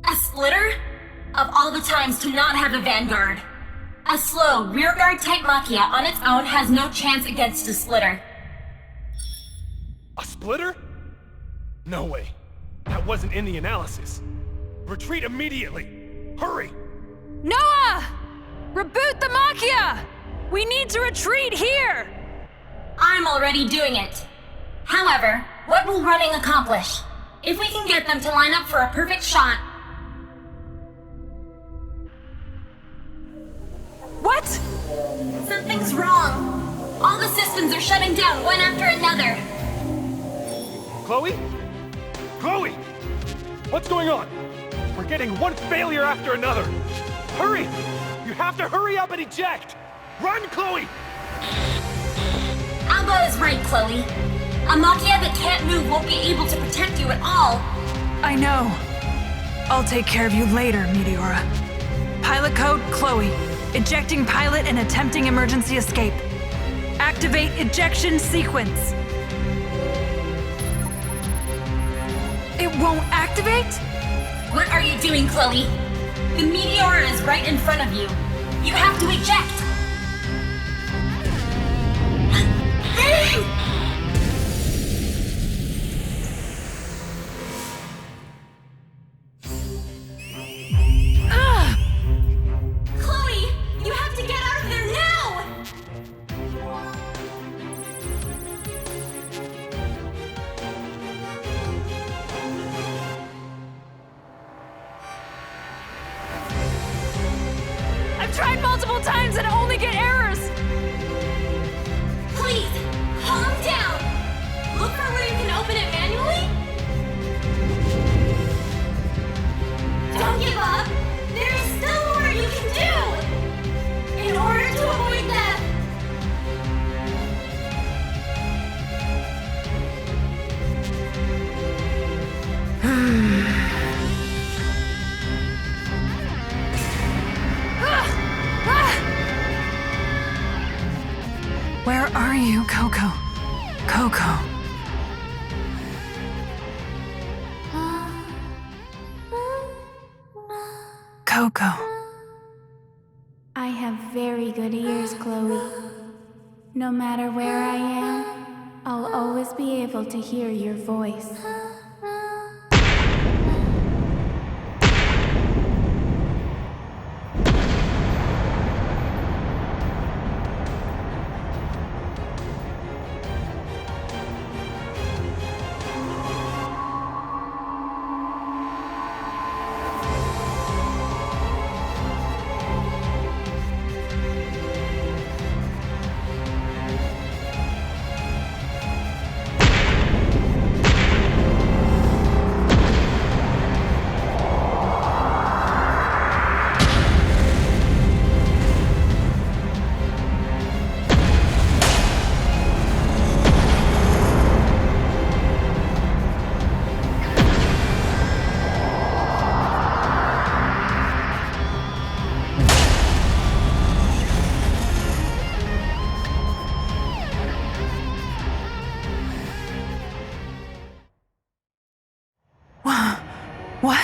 A splitter? Of all the times to not have a vanguard. A slow, rearguard type Machia on its own has no chance against a splitter. A splitter? No way. That wasn't in the analysis. Retreat immediately. Hurry! Noah! Reboot the Machia! We need to retreat here! I'm already doing it. However, what will running accomplish? If we can get them to line up for a perfect shot... What? Something's wrong. All the systems are shutting down one after another. Chloe? Chloe! What's going on? We're getting one failure after another. Hurry! You have to hurry up and eject! Run, Chloe! Aoba is right, Chloe. A Machia that can't move won't be able to protect you at all. I know. I'll take care of you later, Meteora. Pilot code, Chloe. Ejecting pilot and attempting emergency escape. Activate ejection sequence. It won't activate? What are you doing, Chloe? The Meteora is right in front of you. You have to eject. Chloe, you have to get out of there now! I've tried multiple times and only get errors! Please, calm down! Look for where you can open it manually? Don't give up! There is still more you can do! In order to avoid death! Where are you, Coco? Coco. Coco. I have very good ears, Chloe. No matter where I am, I'll always be able to hear your voice. What?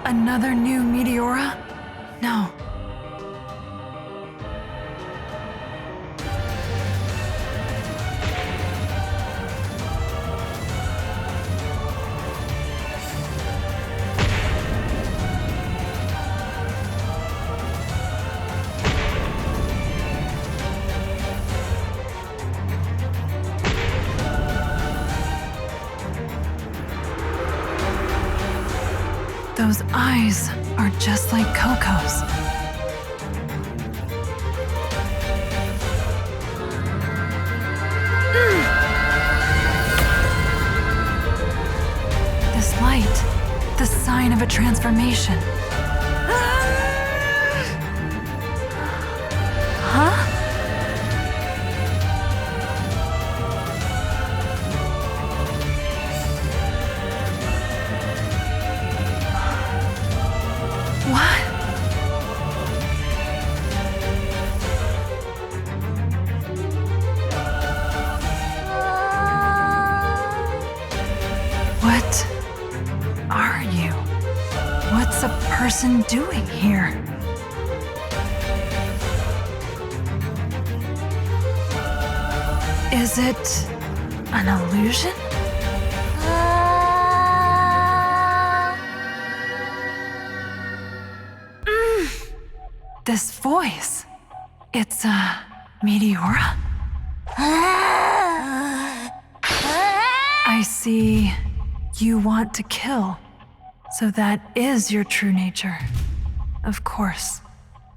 Another new Meteora? No. Those eyes are just like Coco's. This light, the sign of a transformation. Huh? What? What are you? What's a person doing here? Is it an illusion? This voice, it's a Meteora? I see you want to kill, so that is your true nature. Of course,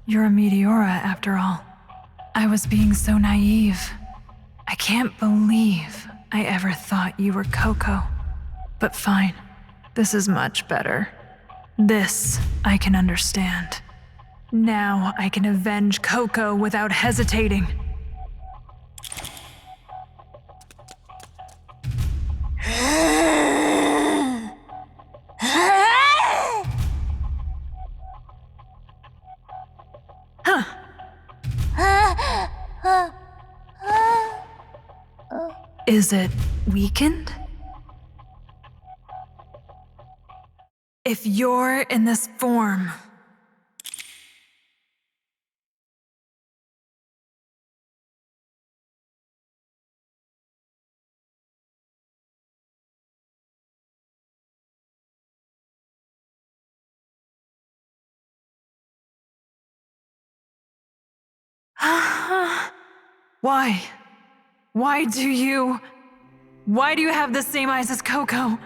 you're a Meteora after all. I was being so naive. I can't believe I ever thought you were Coco. But fine, this is much better. This I can understand. Now I can avenge Coco without hesitating. Is it weakened? If you're in this form, why? Why do you have the same eyes as Coco?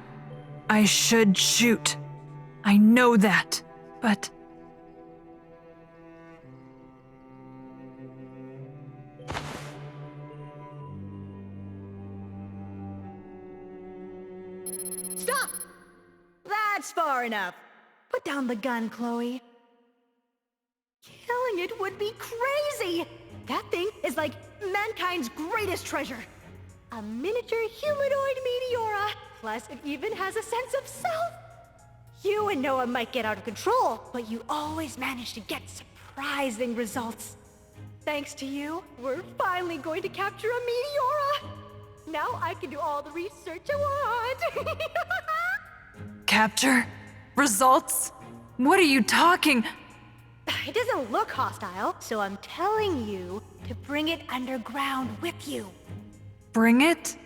I should shoot. I know that, but... Stop! That's far enough. Put down the gun, Chloe. Killing it would be crazy! That thing is like mankind's greatest treasure. A miniature humanoid meteora. Plus, it even has a sense of self. You and Noah might get out of control, but you always manage to get surprising results. Thanks to you, we're finally going to capture a meteora. Now I can do all the research I want. Capture? Results? What are you talking? It doesn't look hostile, so I'm telling you to bring it underground with you. Bring it?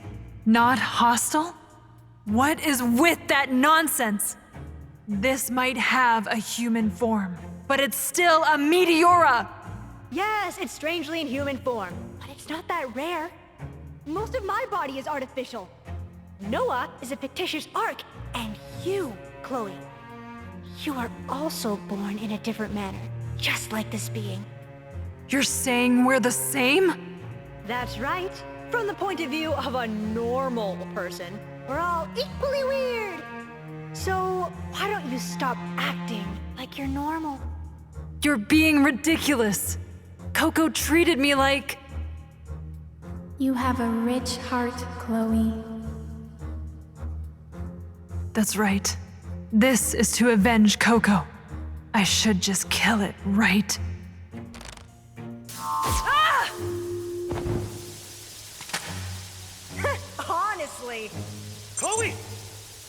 Not hostile? What is with that nonsense? This might have a human form, but it's still a Meteora! Yes, it's strangely in human form, but it's not that rare. Most of my body is artificial. Noah is a fictitious arc, and you, Chloe, you are also born in a different manner, just like this being. You're saying we're the same? That's right. From the point of view of a normal person, we're all equally weird. So why don't you stop acting like you're normal? You're being ridiculous. Coco treated me like... You have a rich heart, Chloe. That's right. This is to avenge Coco. I should just kill it, right? Ah! Honestly, Chloe!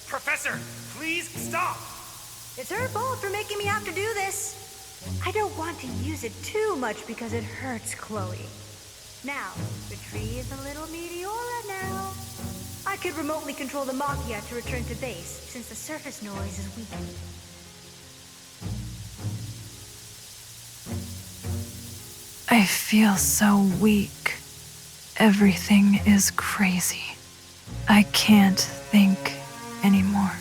Professor, please stop! it's her fault for making me have to do this. I don't want to use it too much because it hurts Chloe. Now, the tree is a little Meteora now. I could remotely control the Machia to return to base, since the surface noise is weakened. I feel so weak. Everything is crazy. I can't think anymore.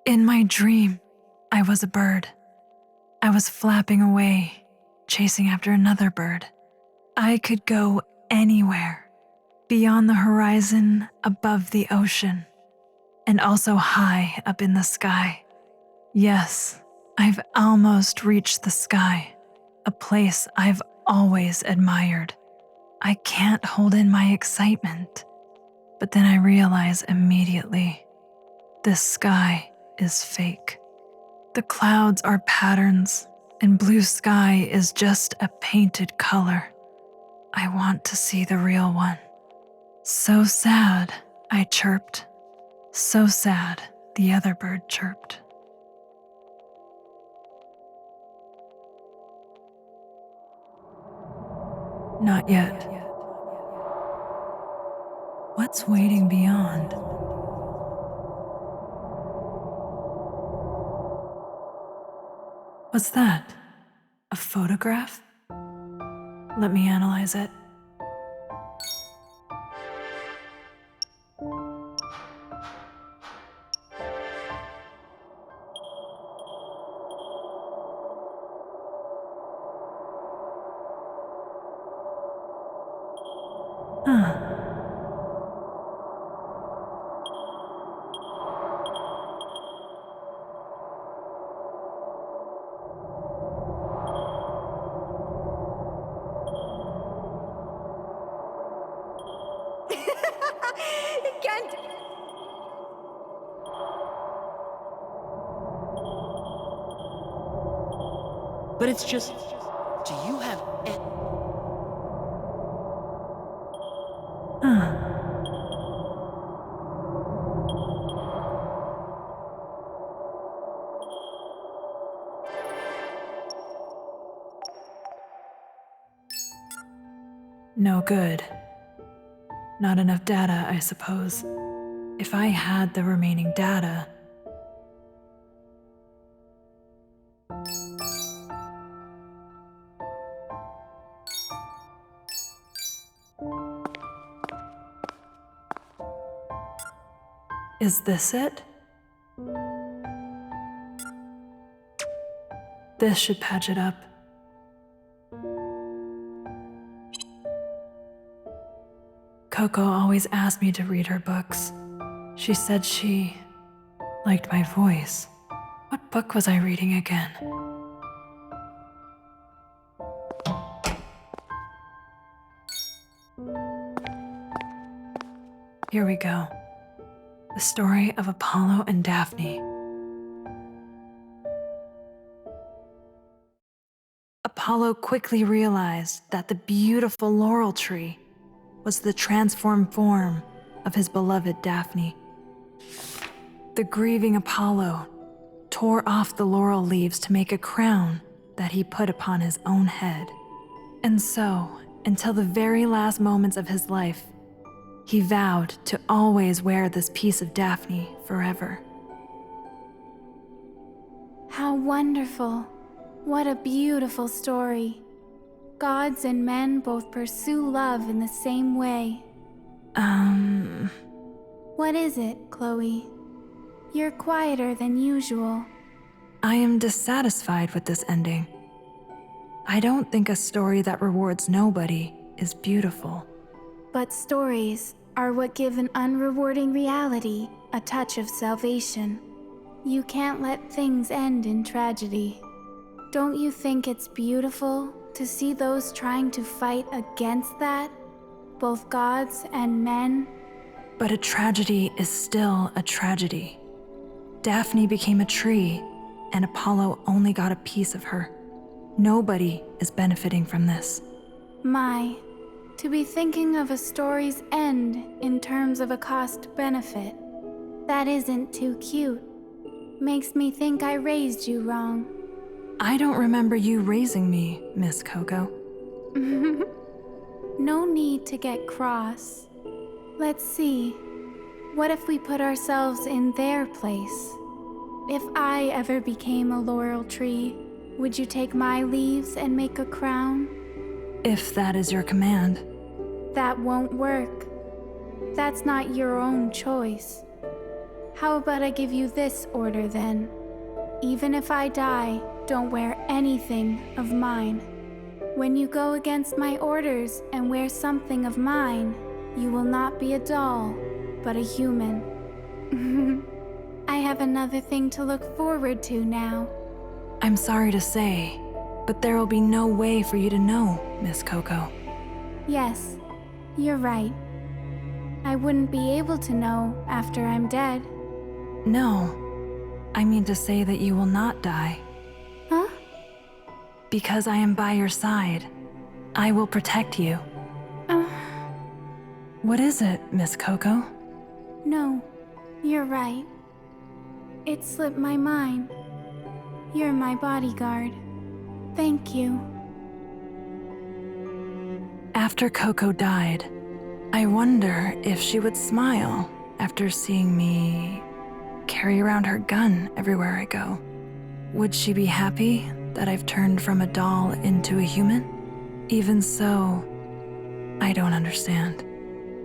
In my dream, I was a bird. I was flapping away, chasing after another bird. I could go anywhere, beyond the horizon, above the ocean, and also high up in the sky. Yes, I've almost reached the sky, a place I've always admired. I can't hold in my excitement, but then I realize immediately, this sky is fake. The clouds are patterns, and blue sky is just a painted color. I want to see the real one. So sad, I chirped. So sad, the other bird chirped. Not yet. What's waiting beyond? What's that? A photograph? Let me analyze it. Huh. It can't. But it's just, do you have Huh. No good. Not enough data, I suppose. If I had the remaining data... Is this it? This should patch it up. Coco always asked me to read her books. She said she liked my voice. What book was I reading again? Here we go. The story of Apollo and Daphne. Apollo quickly realized that the beautiful laurel tree was the transformed form of his beloved Daphne. The grieving Apollo tore off the laurel leaves to make a crown that he put upon his own head. And so, until the very last moments of his life, he vowed to always wear this piece of Daphne forever. How wonderful. What a beautiful story. Gods and men both pursue love in the same way. What is it, Chloe? You're quieter than usual. I am dissatisfied with this ending. I don't think a story that rewards nobody is beautiful. But stories are what give an unrewarding reality a touch of salvation. You can't let things end in tragedy. Don't you think it's beautiful to see those trying to fight against that? Both gods and men? But a tragedy is still a tragedy. Daphne became a tree, and Apollo only got a piece of her. Nobody is benefiting from this. My, to be thinking of a story's end in terms of a cost-benefit. That isn't too cute. Makes me think I raised you wrong. I don't remember you raising me, Miss Coco. No need to get cross. Let's see. What if we put ourselves in their place? If I ever became a laurel tree, would you take my leaves and make a crown? If that is your command. That won't work. That's not your own choice. How about I give you this order then? Even if I die, don't wear anything of mine. When you go against my orders and wear something of mine, you will not be a doll, but a human. I have another thing to look forward to now. I'm sorry to say, but there will be no way for you to know, Miss Coco. Yes, you're right. I wouldn't be able to know after I'm dead. No, I mean to say that you will not die. Huh? Because I am by your side. I will protect you. What is it, Miss Coco? No, you're right. It slipped my mind. You're my bodyguard. Thank you. After Coco died, I wonder if she would smile after seeing me carry around her gun everywhere I go. Would she be happy that I've turned from a doll into a human? Even so, I don't understand.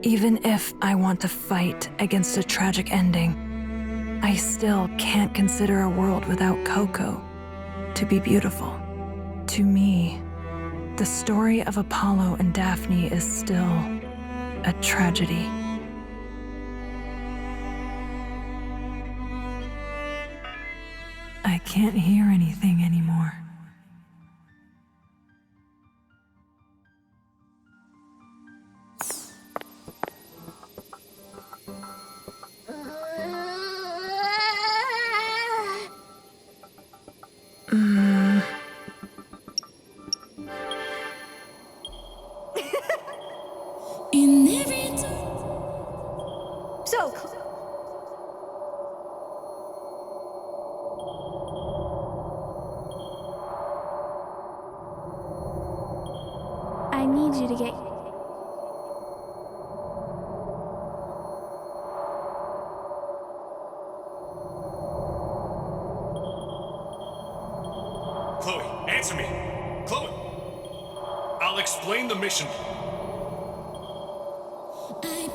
Even if I want to fight against a tragic ending, I still can't consider a world without Coco to be beautiful. To me, the story of Apollo and Daphne is still a tragedy. I can't hear anything anymore. So, I need you to get... Chloe, answer me. Chloe! I'll explain the mission. I